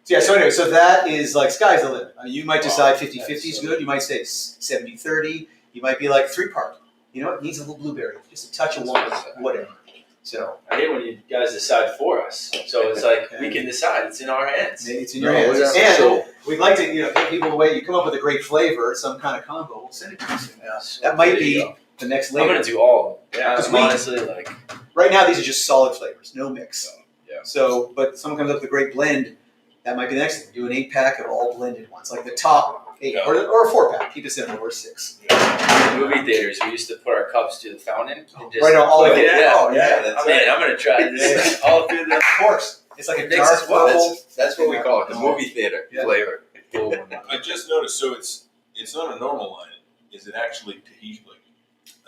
So anyway, so that is like sky's the limit. You might decide 50-50 is good. You might say 70-30. You might be like 3-part. You know, it needs a little blueberry, just a touch of one, whatever. So I hate when you guys decide for us. So it's like we can decide. It's in our hands. it's in your hands. And we'd like to, get people away. You come up with a great flavor, some kind of combo. We'll send it to you. That might be the next I'm layer. gonna do all of them. Yeah, 'Cause honestly, like Right now, these are just solid flavors, no mix. Yeah. So, but someone comes up with a great blend. That might be the next thing. Do an 8-pack of all blended ones, like the top 8, or a 4-pack. Keep it simple, or 6. movie theaters, we used to put our cups to the fountain and just Right on, all of put it. Oh, yeah. that's I'm gonna try this all through the. Of course, it's like a It makes dark us well. purple. that's what we call it, the movie theater Yeah. flavor. I just noticed. So it's not a normal line. Is it actually Tahiti, like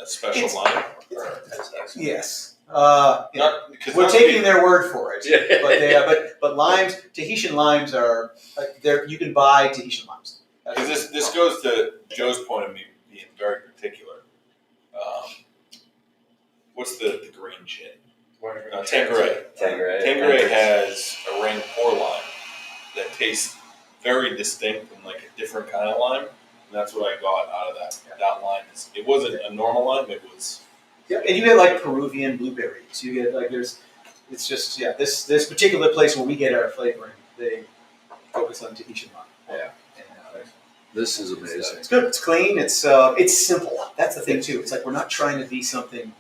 a special It's- line? Yes. Because We're taking their word for it. Yeah. But limes, Tahitian limes are there. You can buy Tahitian limes. Because this goes to Joe's point of me being very particular. What's the green gin? Tanqueray. Tanqueray has a rain pour lime that tastes very distinct and like a different kind of lime. And that's what I got out of that lime. It wasn't a normal lime. It was. Yeah, and you get like Peruvian blueberries. You get like it's just this particular place where we get our flavoring, they focus on Tahitian lime. Yeah. And, This is amazing. it's good. It's clean. It's simple. That's the thing too. It's like we're not trying to be something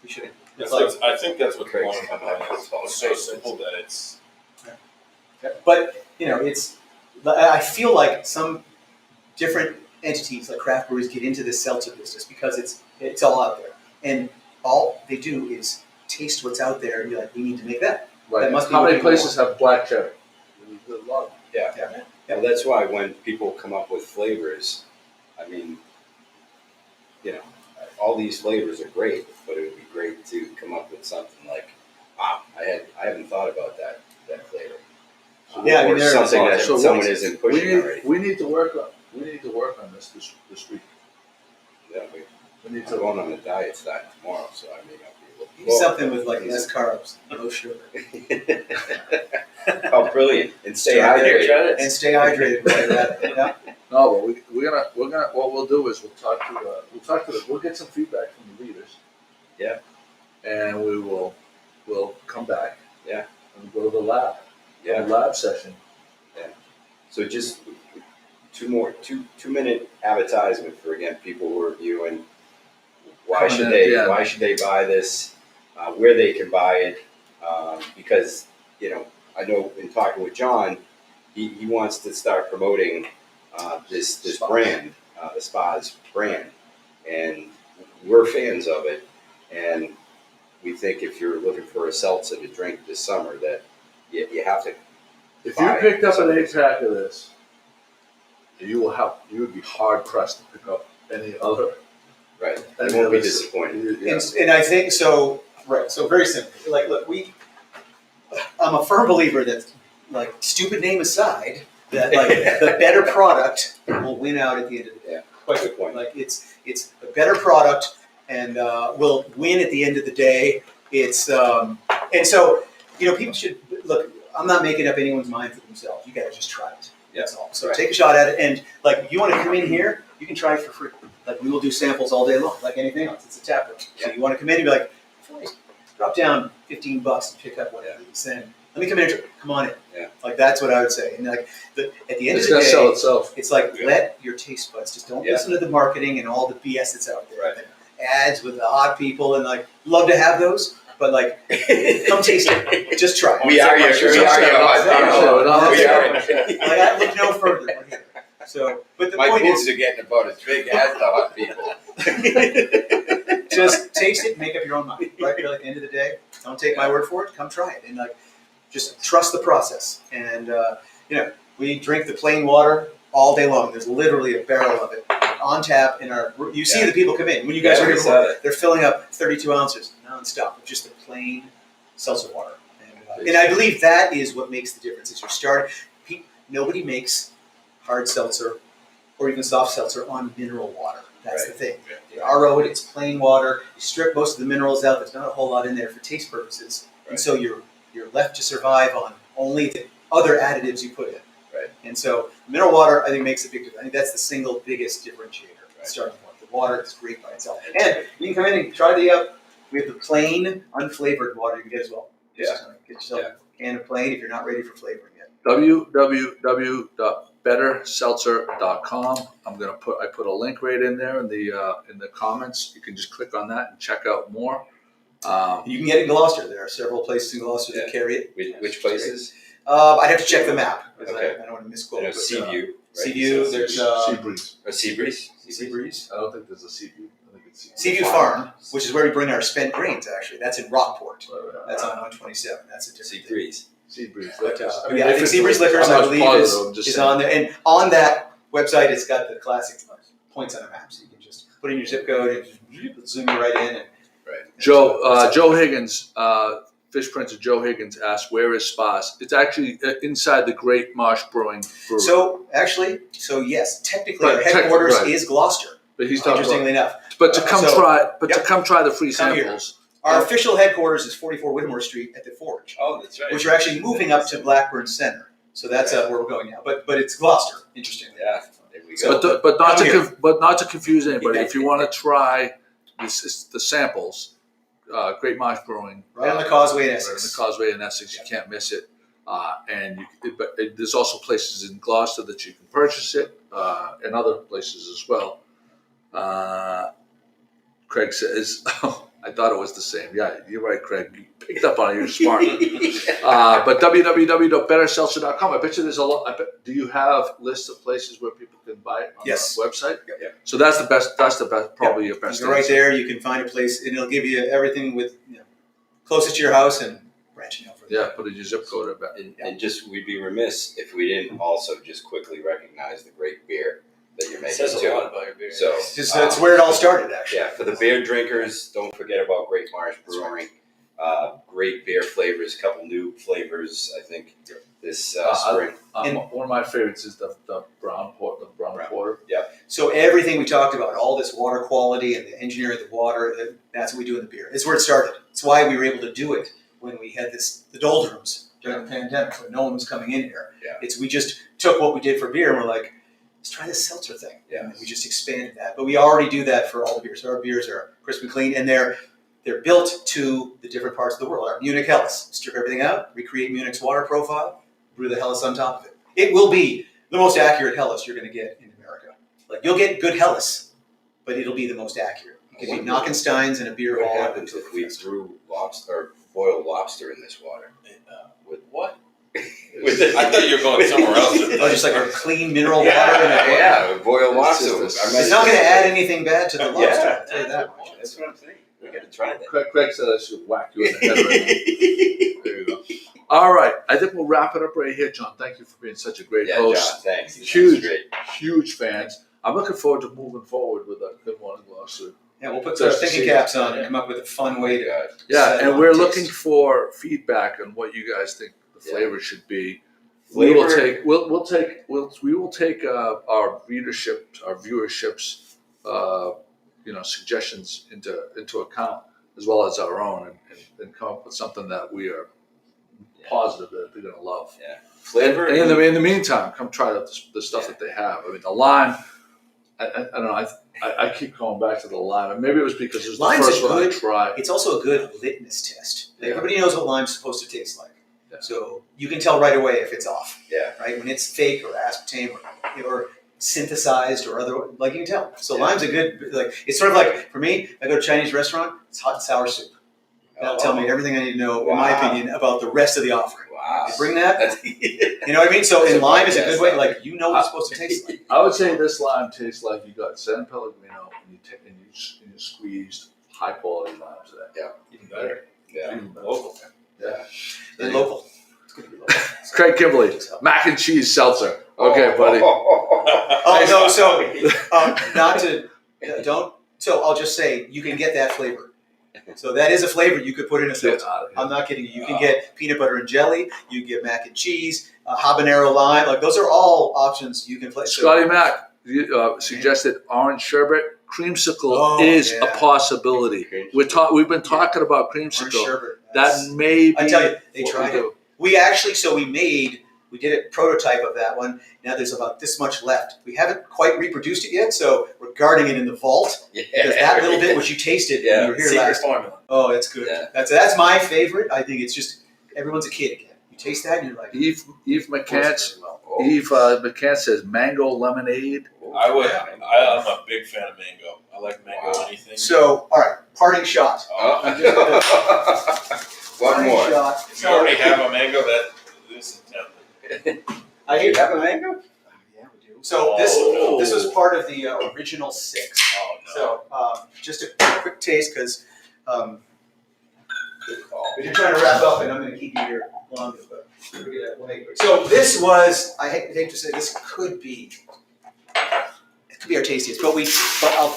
we shouldn't. It's like, I think that's what Craig's the point of it is. It's so simple that it's. but I feel like some different entities like craft breweries get into this seltzer business because it's all out there, and all they do is taste what's out there and be like, we need to make that. Right. That must be How what many people places have black cherry? A lot. Yeah. Yeah. Well, that's why when people come up with flavors, I mean, all these flavors are great, but it would be great to come up with something like, wow, I haven't thought about that flavor. Yeah, I mean, or there are something that so someone isn't pushing already. We need to work on this week. Yeah, We need I'm to. going on a diet starting tomorrow, so I may not be looking Do something with like less carbs, no sugar, Oh, brilliant! And stay Try hydrated. and stay hydrated. Like that. Yeah. No, but we're gonna. What we'll do is we'll get some feedback from the readers. Yeah. And we'll come back. Yeah. And go to the lab. Yeah. A lab session. So just 2-minute advertisement for people who are viewing. Why should they buy this? Where they can buy it? Because I know in talking with John, he wants to start promoting this brand, the Spass brand, and we're fans of it. And we think if you're looking for a seltzer to drink this summer, that you have to. If you picked up an 8-pack of this, you would be hard pressed to pick up any other. Right, you won't be disappointed. Yeah. And I think so. Right. So very simple. Like, look, I'm a firm believer that, like, stupid name aside, that like the better product will win out at the end of the day. Yeah. Quite good point. Like it's a better product and will win at the end of the day. It's and so people should look. I'm not making up anyone's mind for themselves. You got to just try it. That's all. So take a shot at it, and like you want to come in here, you can try it for free. Like we will do samples all day long, like anything else. It's a tap room. So you want to come in and be like, drop down $15 and pick up whatever. Then let me come in. Come on in. Yeah. Like that's what I would say. And like at the end It's of the gonna day, sell itself. it's like let your taste buds just don't listen to the marketing and all the BS that's out there. Right. The ads with the hot people and like love to have those, but like come taste it. Just try it. We are your Like I look no further. We're here. So, but the My point boobs is, are getting about as big as the hot people. just taste it, and make up your own mind. Right? But at the end of the day, don't take my word for it. Come try it, and like, just trust the process. And we drink the plain water all day long. There's literally a barrel of it on tap in our. You see the people come in when you guys are here. They're filling up 32 ounces nonstop of just the plain seltzer water, and I believe that is what makes the difference. Is you're starting. Nobody makes hard seltzer or even soft seltzer on mineral water. That's the thing. You RO it. It's plain water. You strip most of the minerals out. There's not a whole lot in there for taste purposes, and so you're left to survive on only the other additives you put in. Right. And so mineral water, I think, makes a big difference. I think that's the single biggest differentiator. Starting point. The water is great by itself. And you can come in and try we have the plain, unflavored water you can get as well. Get yourself a can of plain if you're not ready for flavoring yet. www.betterseltzer.com. I put a link right in there in the comments. You can just click on that and check out more. You can get it in Gloucester. There are several places in Gloucester that carry it. Which places? I'd have to check the map. Okay. I don't want to misquote. Seaview. Seaview. There's Seabreeze. Seabreeze. Seabreeze. I don't think there's a Seaview. I think it's Seaview Farm, which is where we bring our spent grains. Actually, that's in Rockport. That's on 127. That's a different Seabreeze. Seabreeze. But I think Seabreeze Liquors, I believe, is on there. And on that website, it's got the classic points on the map, so you can just put in your zip code and zoom you right in. Joe Higgins, fish printer Joe Higgins asked, "Where is Spass?" It's actually inside the Great Marsh Brewing Brewery. So yes, technically our headquarters is Gloucester. But he's talking interestingly enough. But to come try the free samples. Our official headquarters is 44 Whittemore Street at the Forge. Oh, that's right. Which we're actually moving up to Blackburn Center. So that's where we're going now. But it's Gloucester, interestingly. Yeah, there we go. But not to confuse anybody. If you want to try the samples, Great Marsh Brewing, right on the Causeway in Essex. Essex. Right on the Causeway in Essex, you can't miss it. There's also places in Gloucester that you can purchase it, and other places as well. Craig says, I thought it was the same. Yeah, you're right, Craig. You picked up on it. You're smart. But www.betterseltzer.com. I bet you there's a lot. Do you have lists of places where people can buy it on the website? Yeah. So that's the best. Probably your best. Right there, you can find a place, and it'll give you everything with closest to your house and branching out from there. Yeah, put in your zip code. I bet. And just we'd be remiss if we didn't also just quickly recognize the great beer that you're making. It says too. a lot about your beer. So that's where it all started, actually. Yeah, for the beer drinkers, don't forget about Great Marsh Brewing. Great beer flavors, a couple new flavors, I think, this spring. One of my favorites is the brown porter. Yeah. So everything we talked about, all this water quality and the engineering of the water, that's what we do in the beer. It's where it started. It's why we were able to do it when we had the doldrums during the pandemic when no one was coming in here. Yeah. We just took what we did for beer and we're like, let's try this seltzer thing. Yeah. And we just expanded that. But we already do that for all the beers. So our beers are crisp and clean, and they're built to the different parts of the world. Our Munich Helles, strip everything out, recreate Munich's water profile, brew the Helles on top of it. It will be the most accurate Helles you're going to get in America. Like, you'll get good Helles, but it'll be the most accurate. It could be Knockensteins in a beer What hall. happens if we brew lobster or boiled lobster in this water? With what? I thought you were going somewhere else. Oh, just like a clean mineral water. Yeah, boiled lobster. It's not going to add anything bad to the lobster. Yeah. I'll tell you that much. That's what I'm saying. We got to try that. Craig said I should whack you in the head right now. There you go. All right. I think we'll wrap it up right here, John. Thank you for being such a great host. John, thanks. Huge fans. I'm looking forward to moving forward with a good one in Gloucester. Yeah, we'll put our thinking caps on and come up with a fun way to. Yeah, and we're looking for feedback on what you guys think the flavor should be. We will take our viewership's suggestions into account as well as our own, and come up with something that we are positive that they're going to love. Yeah, flavor. And in the meantime, come try the stuff that they have. I mean, the lime. I don't know. I keep going back to the lime, and maybe it was because it was the first one I tried. It's also a good litmus test. Yeah. Everybody knows what lime's supposed to taste like, Yeah. so you can tell right away if it's off. Yeah. Right, when it's fake or aspartame or synthesized or other, like, you can tell. So lime's a good, it's sort of like, for me, I go to a Chinese restaurant, it's hot and sour soup. That'll tell me everything I need to know, in my opinion, about the rest of the offering. Wow. You bring that, you know what I mean? So in lime is a good way, what it's supposed to taste like. I would say this lime tastes like you got San Pellegrino and you squeezed high quality lime to that. Yeah. Even better. Yeah. Even better. Local. Yeah. And local. It's good to be local. Craig Kimberly, mac and cheese seltzer. Okay, buddy. Oh no, so not to don't. So I'll just say you can get that flavor. So that is a flavor you could put in a seltzer. I'm not kidding you. You can get peanut butter and jelly. You can get mac and cheese, habanero lime. Like those are all options you can play. Scotty Mac suggested orange sherbet. Creamsicle is a possibility. We've been talking about Orange creamsicle. sherbet. That may be. I tell you, they what tried we it. do. We actually, we did a prototype of that one. Now there's about this much left. We haven't quite reproduced it yet, so we're guarding it in the vault. Because that little bit, which you tasted when you were here secret last time. formula. Oh, it's good. Yeah. That's my favorite. I think it's just, everyone's a kid again. You taste that and you're like, Eve McCants. well. Eve McCants says mango lemonade. I would. I'm a big fan of mango. I like mango anything. So, all right, parting shot. One Parting more. shot. If you already have a mango, this is tempting. I hate have a mango? Yeah, we do. So this was part of the original 6. Oh no. So just a quick taste because you're trying to wrap up and I'm going to keep you here longer. But so this was, I hate to say, this could be our tastiest. But I'll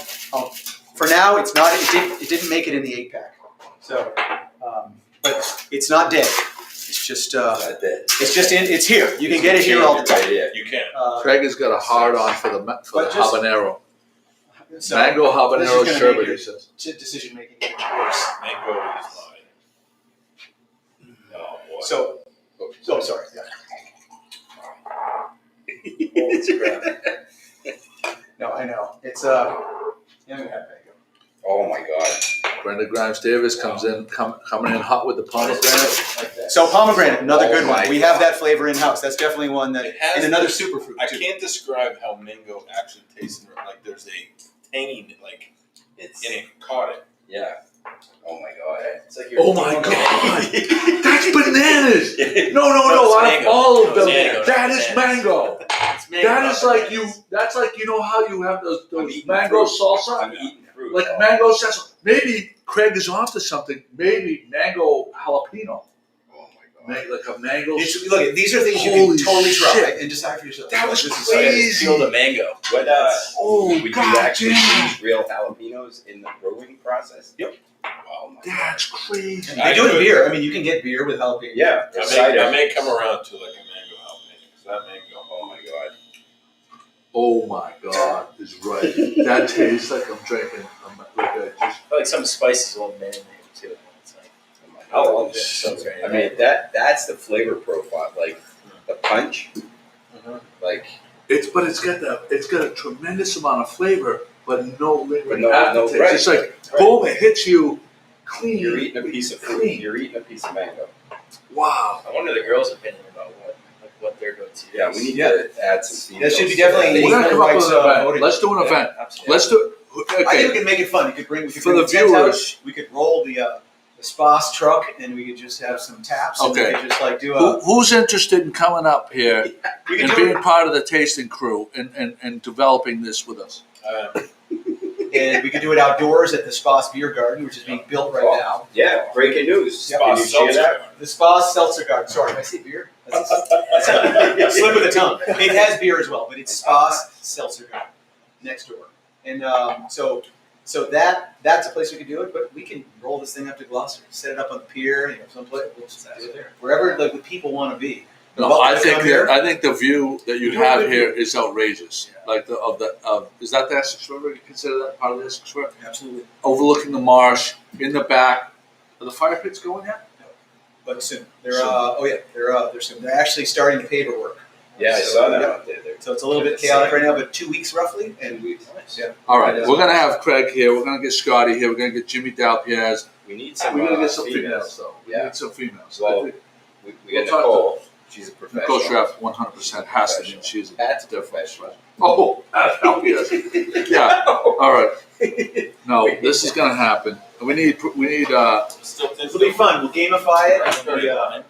for now it's not. It didn't make it in the 8-pack. So but it's not dead. It's just it's here. You can get it here all the time. You can. Craig has got a hard on for the habanero. So Mango habanero this is gonna sherbet, make he your says. decision making even worse. Mango is mine. Oh boy. So sorry. Yeah. No, I know. It's yeah, we have mango. Oh my God. Brenda Grimes Davis comes in, coming in hot with the pomegranate. Like that. So pomegranate, another good one. my We have that flavor in house. That's definitely one that, It has and another this- superfruit I too. can't describe how mango actually tastes. Like there's a tangy, like It's in it caught it. yeah. Oh my God. It's like you're Oh my God! That's bananas! No, it's out of mango. all of No, them, it's mango. that It's is bananas. mango. It's mango. That is like you. That's like how you have those eating mango fruit. salsa, I'm eating fruit. like mango salsa. Maybe Craig is onto something. Maybe mango jalapeno, Oh my God. like a mango. Look, these are things you Holy can totally try shit. and decide for yourself. That was This is- crazy. Feel the mango. What, Oh, would you God actually damn. use real jalapenos in the brewing process? Yep. Oh my God. That's crazy. They do it in beer. I mean, you can get beer with jalapeno. Yeah. I Cider. may come around to like a mango jalapeno. 'Cause that mango. Oh my God. Oh my God, is right. That tastes like I'm drinking. Like some spices will marinate too. It's like, Oh my I God. love this. So great. I mean that's the flavor profile. Like the punch. Like It's got a tremendous amount of flavor, but no lingering no aftertaste. right. It's like boom, it hits you clean. you're eating a piece of fruit. Clean. You're eating a piece of mango. Wow. I wonder the girls' opinion about what their go-to Yeah, is. we need to add some That should be females to definitely- that. We're gonna come up with an event. voting. Let's do an event. Absolutely. Let's do. I think we Okay. can make it fun. We could For bring the the tent out. viewers. We could roll the Spass truck, and we could just have some taps. And Okay. we could just like do a. Who's interested in coming up here We could and do being part of the tasting crew and developing this with us? and we could do it outdoors at the Spass Beer Garden, which is being built right now. Yeah, breaking news. Yep. Can you share that? The Spass Seltzer Garden. Sorry, did I say beer? That's a slip of the tongue. It has beer as well, but it's Spass Seltzer Garden next door. And so that's a place we can do it. But we can roll this thing up to Gloucester, set it up on the pier, someplace. We'll just do it there, wherever like the people want to be. They're No, welcome to come here. I think the view that you You know have what? here is outrageous. Like is that the Essex River? You consider that part of the Essex River? Absolutely, Overlooking the marsh in the back. Are the fire pits going yet? but soon. They're Soon. they're soon. They're actually starting the paperwork. Yeah, I So, saw that yeah. out there. So it's a little bit chaotic right now, but 2 weeks roughly, and yeah. All right, Yeah. we're gonna have Craig here. We're gonna get Scotty here. We're gonna get Jimmy Dalpiaz. We need some. We're gonna get some females. females though. We Yeah. need some females. Well, I think We We'll got talk Nicole. She's a professional. Nicole Schreff 100% has to be. She's a That's different. professional. Oh, Dalpiaz. Yeah. All right. No, this is gonna happen. We need. Still think This will be fun. We'll gamify it. It'll be, I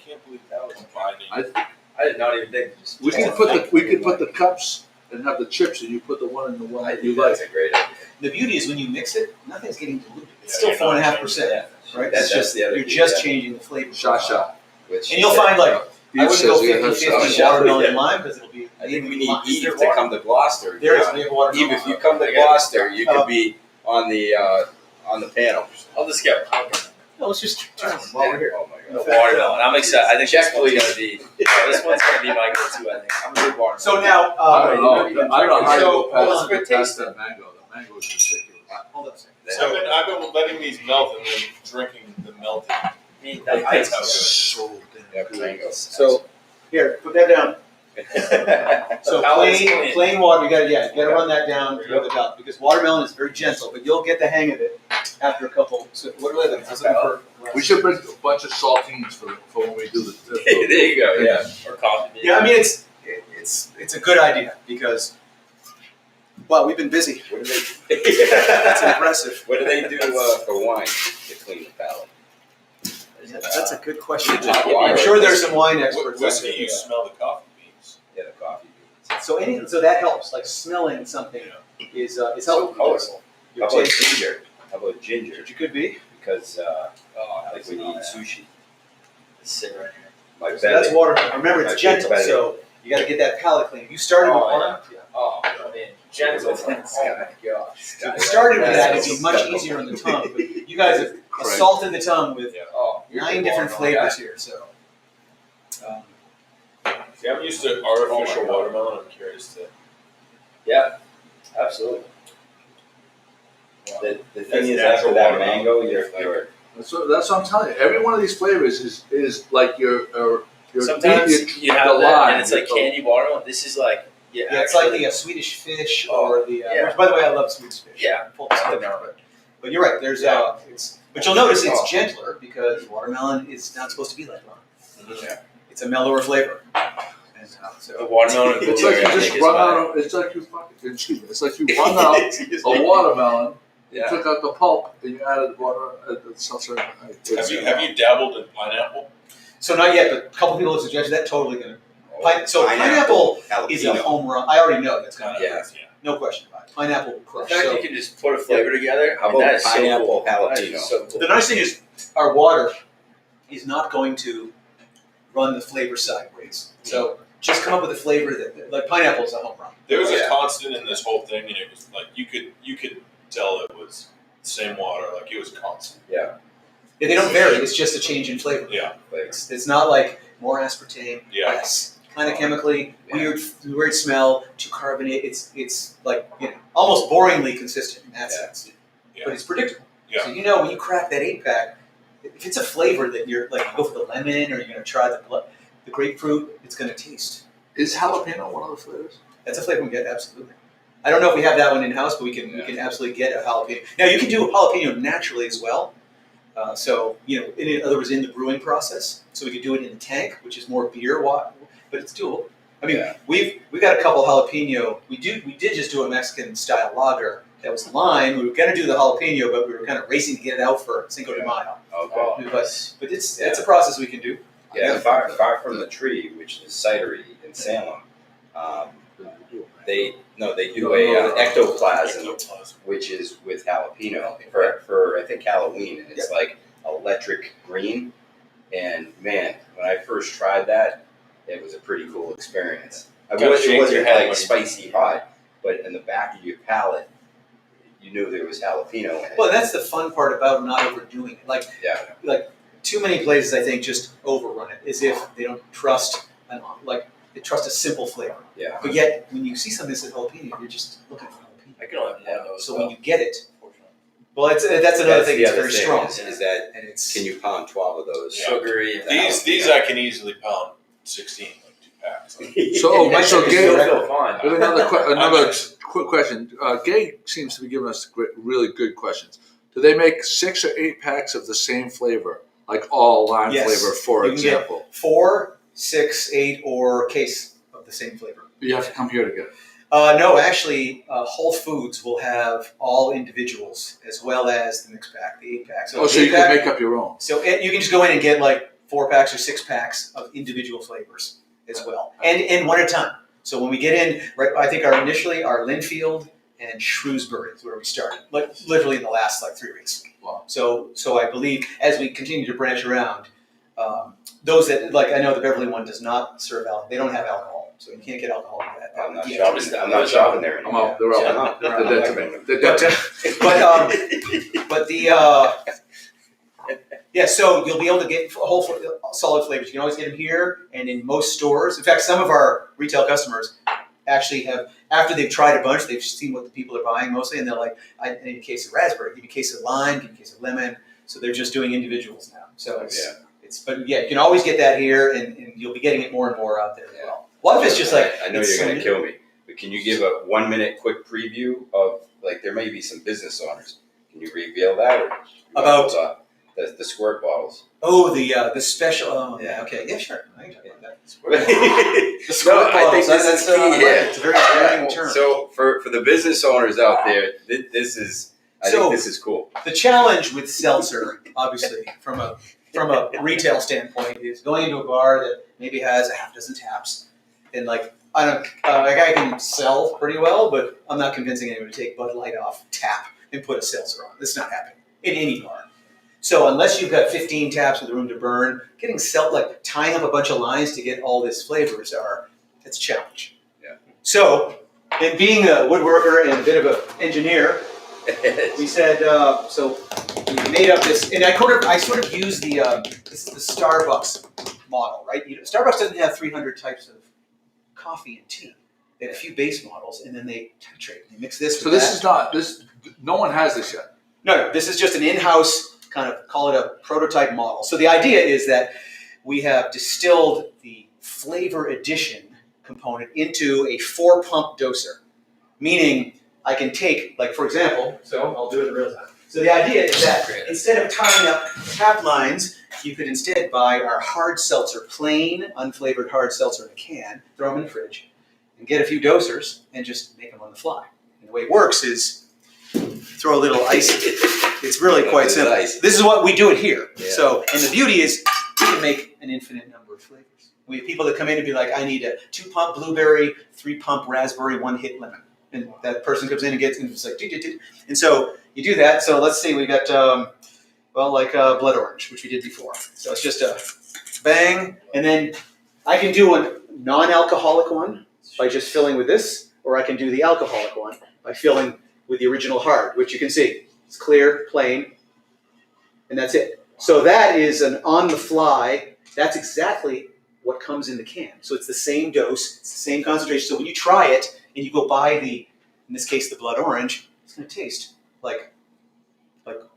can't believe that was combining. I did not even think. Just We could put the cups and have the chips, and you put the one in the one I that you think like. that's a great idea. the beauty is when you mix it, nothing's getting diluted. It's Yeah, still you're not 4.5%, right? That's It's just the other you're key, just yeah. changing the flavor. Sha. Which And you'll find like I wouldn't go says he has 50-50 stuff. watermelon Yeah. and lime because it'll be. I think we maybe need lime. Eve to come to Gloucester. There is. We have watermelon. Eve, if you come to Gloucester, you could be on the panel. I'll just get pumpkin. No, let's just try them while we're here. Oh my The god. watermelon. I'm excited. I think Check, this one's please. gonna be. This one's gonna be my go-to. I think I'm a big watermelon. So now, I don't know. I don't know how you So, go hold past, on. past that mango. The mango is ridiculous. hold on a second. So I've been letting these melt and then drinking the melted. I mean, That's how good. So Yeah, damn good. mango. So here, put that down. So palate is plain, clean. plain water. You gotta run that down to the top because watermelon is very gentle, but you'll get the hang of it after a couple. So what are they? We should bring a bunch of saltines for when we do the. there you go. Yeah, or coffee. Maybe. Yeah, I mean it's a good idea because well, we've been busy. What do they? That's impressive. What do they do for wine to clean the palate? That's a good question. Just water. I'm sure there's some wine experts. out Whiskey, there. you smell the coffee beans. Yeah, the coffee beans. So that helps. Like smelling something is So helpful. colorful. Your How about taste. ginger? How about ginger? You could be. Because Oh, like when you eat sushi, Sit right here. my So that's belly. water. Remember, My it's gentle, belly. so you got to get that palate clean. You started with Oh, one. Oh, I mean, gentle. Oh my gosh. So if you started with that, That's it'd be much so easier on the tongue. But you guys have Correct. assaulted the tongue with Oh, 9 different flavors here. So See, I'm used to artificial Oh my God. watermelon. I'm curious to. yeah, absolutely. The That's thing is, natural after that watermelon. mango, you're That's what I'm telling you. Every one of these flavors is like your Sometimes you have the that, line, and it's like the- candy watermelon. This is like yeah, it's like the Swedish fish or the. yeah. Which, by the way, I love Swedish fish. Yeah. Full stop there, but you're right. There's it's. But you'll notice it's gentler because watermelon is not supposed to be like lime. Yeah. It's a mellower flavor. And, the so watermelon. It's like you just run out. It's like you fucking. Excuse me. It's like you run out a watermelon. You Yeah. took out the pulp and you added water. Seltzer. Have you dabbled in pineapple? So not yet, but a couple people have suggested that. Totally gonna. Pineapple is a jalapeno. home run. I already know that's gonna. Yeah. No question about it. Pineapple will The crush. fact So you can just put a flavor together. How I mean, about that is so pineapple cool. That jalapeno? is so cool. the nice thing is our water is not going to run the flavor sideways. So just come up with a flavor that like pineapple is a home run. There was a Yeah. constant in this whole thing, and it was like you could tell it was the same water, like it was constant. Yeah, they don't vary. It's just a change in flavor. Yeah. It's not like more aspartame, Yeah. less. Kind of chemically Yeah. weird smell to carbonate. It's like almost boringly consistent in that Yeah. sense, Yeah. but it's predictable. Yeah. So when you crack that 8-pack, if it's a flavor that you're like you go for the lemon or you're gonna try the grapefruit, it's gonna taste. Is jalapeno one of the flavors? That's a flavor we get absolutely. I don't know if we have that one in house, but we can absolutely get a jalapeno. Now you can do a jalapeno naturally as well. So in other words, in the brewing process. So we could do it in the tank, which is more beer water, but it's doable. I mean, Yeah. we've got a couple jalapeno. We did just do a Mexican style lager that was lime. We were gonna do the jalapeno, but we were kind of racing to get it out for Cinco de Mayo. Okay. But it's a process we can do. Yeah, far from the tree, which is cidery in Salem. They do a ectoplasm, which is with jalapeno for I think Halloween, and it's like electric green. And man, when I first tried that, it was a pretty cool experience. Kinda It shake your wasn't head like when you- spicy hot, but in the back of your palate, you knew there was jalapeno in it. Well, that's the fun part about not overdoing it. Like too many places, I think, just overrun it, as if they don't trust they trust a simple flavor. Yeah. But yet, when you see something that says jalapeno, you're just looking for jalapeno. I can only have one of those. So when you get it, unfortunately. well, that's another thing. the It's other very thing strong, is that and it's can you pound 12 of those? Sugary. These I can easily pound 16, like 2 packs. So Gay- Gay, feel fine. we have another I'm quick question. Gay seems to be giving us really good questions. Do they make 6 or 8 packs of the same flavor, like all lime Yes. flavor, for You can get example? 4, 6, 8, or a case of the same flavor. You have to come here to get it. No, actually, Whole Foods will have all individuals as well as the mixed pack, the 8-pack. So you can make up your own. So you can just go in and get like 4 packs or 6 packs of individual flavors as well, and one at a time. So when we get in, right, I think our Linfield and Shrewsbury is where we started, like literally in the last 3 weeks. Wow. So I believe as we continue to branch around, those that, like, I know the Beverly one does not serve alcohol. They don't have alcohol, so you can't get alcohol in that. I'm not Yeah. shopping. I'm not shopping there I'm anymore. out. They're out. I'm out. They're dead to me. They're But, dead. but the yeah, so you'll be able to get solid flavors. You can always get them here and in most stores. In fact, some of our retail customers actually have, after they've tried a bunch, they've seen what the people are buying mostly, and they're like, I need a case of raspberry, give me a case of lime, give me a case of lemon. So they're just doing individuals now. So but yeah, you can always get that here, and you'll be getting it more and more out there as well. A lot of it's just like, I know you're going to kill me, but can you give a 1 minute quick preview of, like, there may be some business owners. Can you reveal that? Or About the squirt bottles? oh, the special. Oh, yeah. Okay. Yeah, sure. I can talk about that. The squirt No, I think bottles. this is I like key. it. It's a very exciting term. So for the business owners out there, this is, I think this is cool. The challenge with seltzer, obviously, from a retail standpoint, is going into a bar that maybe has a half dozen taps, and like I can sell pretty well, but I'm not convincing anyone to take Bud Light off tap and put a seltzer on. That's not happening in any bar. So unless you've got 15 taps with room to burn, getting tying up a bunch of lines to get all these flavors it's a challenge. Yeah. So, and being a woodworker and a bit of an engineer, we said, so we made up this, and I sort of use this is the Starbucks model, right? Starbucks doesn't have 300 types of coffee and tea. They have a few base models, and then they titrate. They mix this. So this is not this. No one has this yet. No, this is just an in-house kind of, call it a prototype model. So the idea is that we have distilled the flavor addition component into a 4-pump doser, meaning I can take, like, for example, so I'll do it in real time. So the idea is that instead of tying up tap lines, you could instead buy our hard seltzer, plain, unflavored hard seltzer in a can, throw them in the fridge, and get a few dosers and just make them on the fly. And the way it works is throw a little ice. It's really quite simple. This is what we do it here. Yeah. So, and the beauty is we can make an infinite number of flavors. We have people that come in and be like, I need a 2-pump blueberry, 3-pump raspberry, 1-hit lemon. And that person comes in and gets, and it's like, and so you do that. So let's see, we got, blood orange, which we did before. So it's just a bang, and then I can do a non-alcoholic one by just filling with this, or I can do the alcoholic one by filling with the original hard, which you can see. It's clear, plain, and that's it. So that is an on-the-fly. That's exactly what comes in the can. So it's the same dose, it's the same concentration. So when you try it and you go buy in this case, the blood orange, it's going to taste like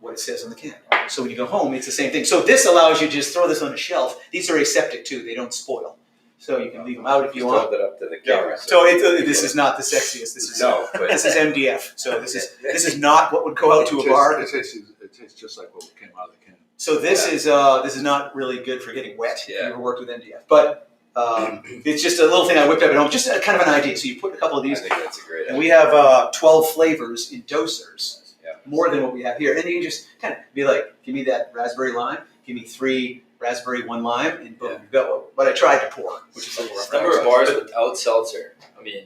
what it says on the can. So when you go home, it's the same thing. So this allows you to just throw this on a shelf. These are aseptic too; they don't spoil. So you can leave them out if you want. Hold it up to the camera. So this is not the sexiest. This is this is MDF. So this is not what would go out to a bar. It tastes just like what came out of the can. So this is not really good for getting wet. Yeah. If you ever worked with MDF, but it's just a little thing I whipped up at home, just kind of an idea. So you put a couple of these, I think that's a great and idea. we have 12 flavors in dosers, Yeah. more than what we have here. And you can just kind of be like, give me that raspberry lime, give me 3 raspberry, 1 lime, and boom, you go. But I tried to pour, which is a little rough. Number of bars without seltzer. I mean,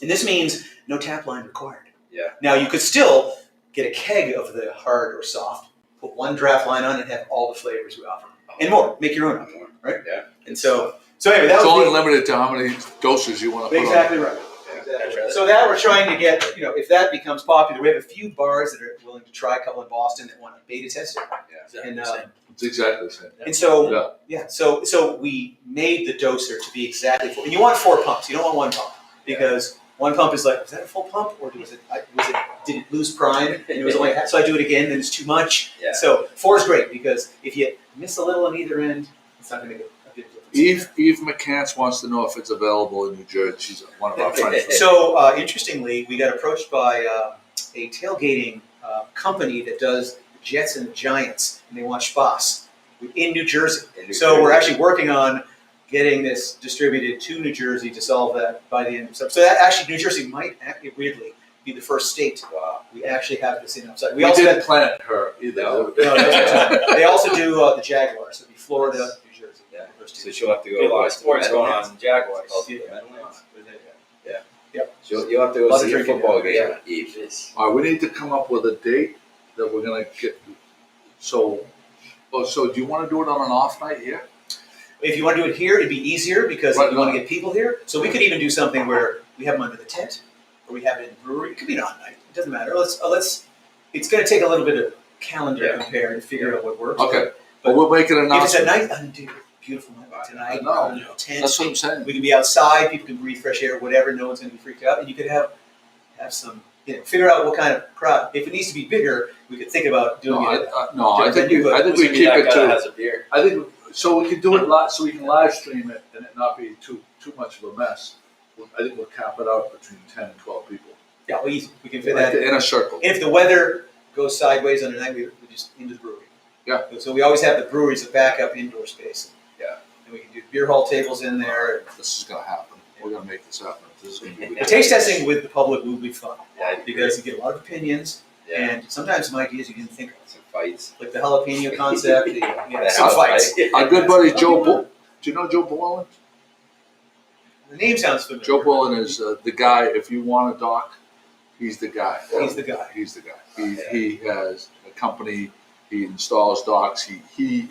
And this means no tap line required. Yeah. Now you could still get a keg of the hard or soft, put 1 draft line on, and have all the flavors we offer, and more. Make your own, right? Yeah. And so anyway, that It's was only limited to how many doses you want to put exactly on. right. Exactly. So that we're trying to get, if that becomes popular, we have a few bars that are willing to try, a couple in Boston that want to beta test it. exactly And, the same. It's exactly the same. And so, Yeah. so we made the doser to be exactly 4. And you want 4 pumps. You don't want 1 pump because 1 pump is like, was that a full pump or did it lose prime and it was only so I do it again, then it's too much. Yeah. So 4 is great because if you miss a little on either end, it's not going to make a big difference. Eve McCants wants to know if it's available in New Jersey. She's one of our friends. So interestingly, we got approached by a tailgating company that does Jets and Giants, and they want Spass in New Jersey. So we're actually working on getting this distributed to New Jersey to solve that by the end of September. So that actually, New Jersey might weirdly be the first state. Wow. We actually have this in outside. We also didn't plant her either. No. They also do the Jaguars. So it'd be Florida, New Jersey. Yeah. First So two. she'll have to Be a lot go. of sports going on in Jaguars. You'll have to go Lot of see a drinking, football yeah. game, Eve. Jeez. All right, we need to come up with a date that we're going to get. So do you want to do it on an off night here? If you want to do it here, it'd be easier because Right, you want to get people here. So we could even do something where we have them under the tent, or we have it in the brewery. It could be an on night. It doesn't matter. It's going to take a little bit of calendar compare and figure out what works. Okay, but we'll make an If it's at announcement. night, dude, beautiful night like tonight. I know. Tent. That's what I'm saying. We can be outside. People can breathe fresh air. Whatever. No one's going to be freaked out. And you could have some. Figure out what kind of crowd. If it needs to be bigger, we could think about doing it. I think we Who's keep that it guy that to. has a beer? I think so. We can do it live, so we can live stream it and it not be too much of a mess. I think we'll cap it out between 10 and 12 people. Yeah, well, easy. We can fit Like that. in a circle. If the weather goes sideways on the night, we just into the brewery. Yeah. So we always have the brewery as a backup indoor space. Yeah. And we can do beer hall tables in there. This is gonna happen. We're gonna make this happen. This is gonna be The taste testing with the public will be fun Yeah, because you get a lot of opinions and sometimes some ideas you didn't think of. Some fights. Like the jalapeno concept. The Some house fights. fight. Our good buddy Joe Bull. Do you know Joe Bullen? The name sounds familiar. Joe Bullen is the guy. If you want a doc, he's the guy. He's the guy. He's the guy. He has a company. He installs docks. He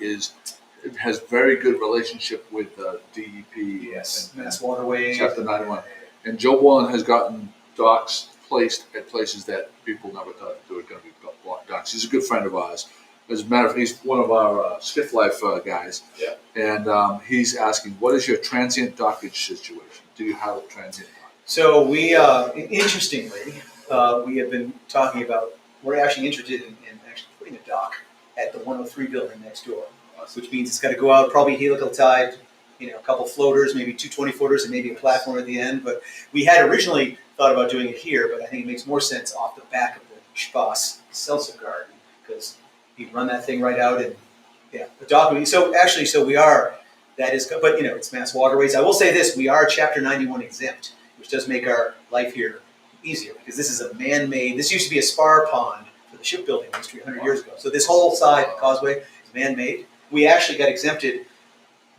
has very good relationship with DEP. Yes. and Mass Waterways. Chapter 91. And Joe Bullen has gotten docks placed at places that people never thought they were going to be docks. He's a good friend of ours. As a matter of fact, he's one of our Skiff Life guys. Yeah. And he's asking, what is your transient dockage situation? Do you have a transient dock? So we, interestingly, we have been talking about, we're actually interested in actually putting a dock at the 103 building next door, which means it's got to go out probably helical tide, a couple floaters, maybe 220 footers, and maybe a platform at the end. But we had originally thought about doing it here, but I think it makes more sense off the back of the Spass seltzer garden because you run that thing right out and the dock. So we are. That is, but it's Mass Waterways. I will say this: we are Chapter 91 exempt, which does make our life here easier because this is a man-made. This used to be a spar pond for the shipbuilding industry 100 years ago. So this whole side causeway is man-made. We actually got exempted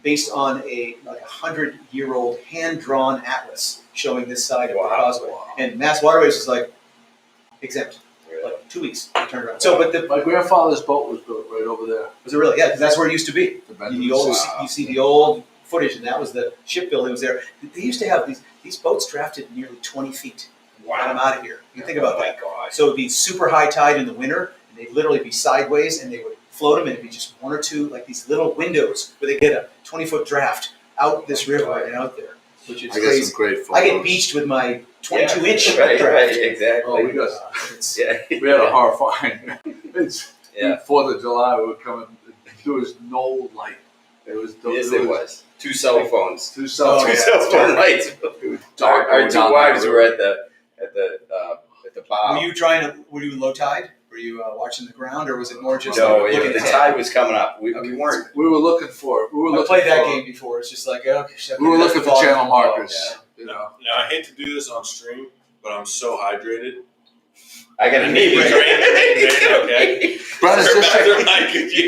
based on a 100-year-old hand-drawn atlas showing this side of the causeway. And Mass Waterways is exempt, like 2 weeks to turn around. So, but My grandfather's boat was built right over there. was it really? Yeah, because that's where it used to be. The You see the old footage, and that was the shipbuilding was there. They used to have these boats drafted nearly 20 feet. Got them out of here. You think about that. So it'd be super high tide in the winter, and they'd literally be sideways, and they would float them, and it'd be just one or two, like these little windows where they get a 20-foot draft out this river and out there, which is I got crazy. some great photos. I get beached with my 22-inch Right, draft. exactly. Oh, we got. We had a horrifying. It's 4th of July. We were coming. There was no light. It was. It was. 2 cell phones. 2 cell phones. 2 cell phone lights. It was dark. Our 2 wives were at the bow. Were you low tide? Were you watching the ground, or was it more just No, looking the at tide was coming up. We Okay. weren't. We were looking for it. I played that game before. It's just like, okay, We were looking for channel markers. Yeah. Now, I hate to do this on stream, but I'm so hydrated. I got a knee Drink, brain. okay. Brandon, just so,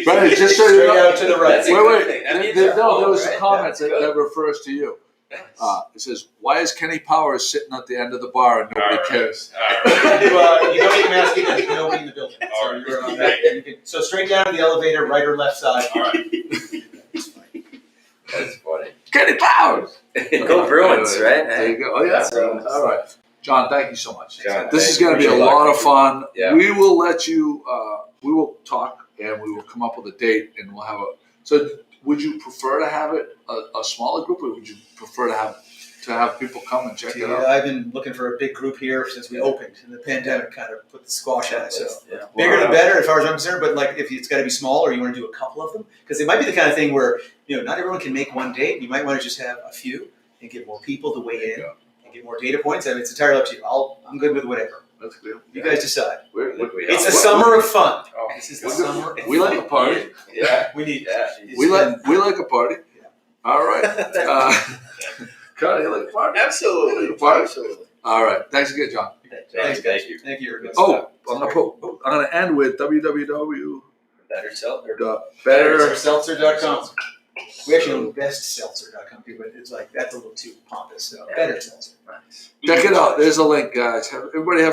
Brandon, just so you Straight know. out to the right. That's a Wait, good wait. thing. That means There they're full, was a right? comment That's that good. refers to you. It says, "Why is Kenny Powers sitting at the end of the bar and nobody All right. cares?" You don't need to ask because there's nobody in the building. So, All right. you can, so straight down to the elevator, right or left side. All right. That's funny. Kenny Powers. Go Bruins, right? There you go. Oh yeah. Bruins. All right, John. Thank you so much. John, This is thank going to you. be a Good lot luck. of fun. Yeah. We will let you. We will talk and we will come up with a date and we'll have a. So, would you prefer to have it a smaller group, or would you prefer to have people come and check it Yeah, out? I've been looking for a big group here since we opened, and the pandemic kind of put the squash on it. So Yeah. bigger the better, as far as I'm concerned. But like, if it's got to be smaller, you want to do a couple of them because it might be the kind of thing where not everyone can make one date. You might want to just have a few and get more people to weigh in and get more data points. I mean, it's entirely up to you. I'm good with whatever. That's good. You guys decide. We're, It's a summer of fun. Oh, This is the we're summer. good. We like a party. Yeah. We need. Yeah. We like a party. Yeah. All right. Carl, you like a party? Absolutely. Party? Absolutely. All right. Thanks again, John. Thank you. Thank you, everybody. Oh, I'm gonna end with www. Better sell or BetterSeltzer.com. We actually own BestSeltzer.com, but it's like that's a little too pompous. So Yeah. Better Seltzer. nice. Check it out. There's a link, guys. Everybody have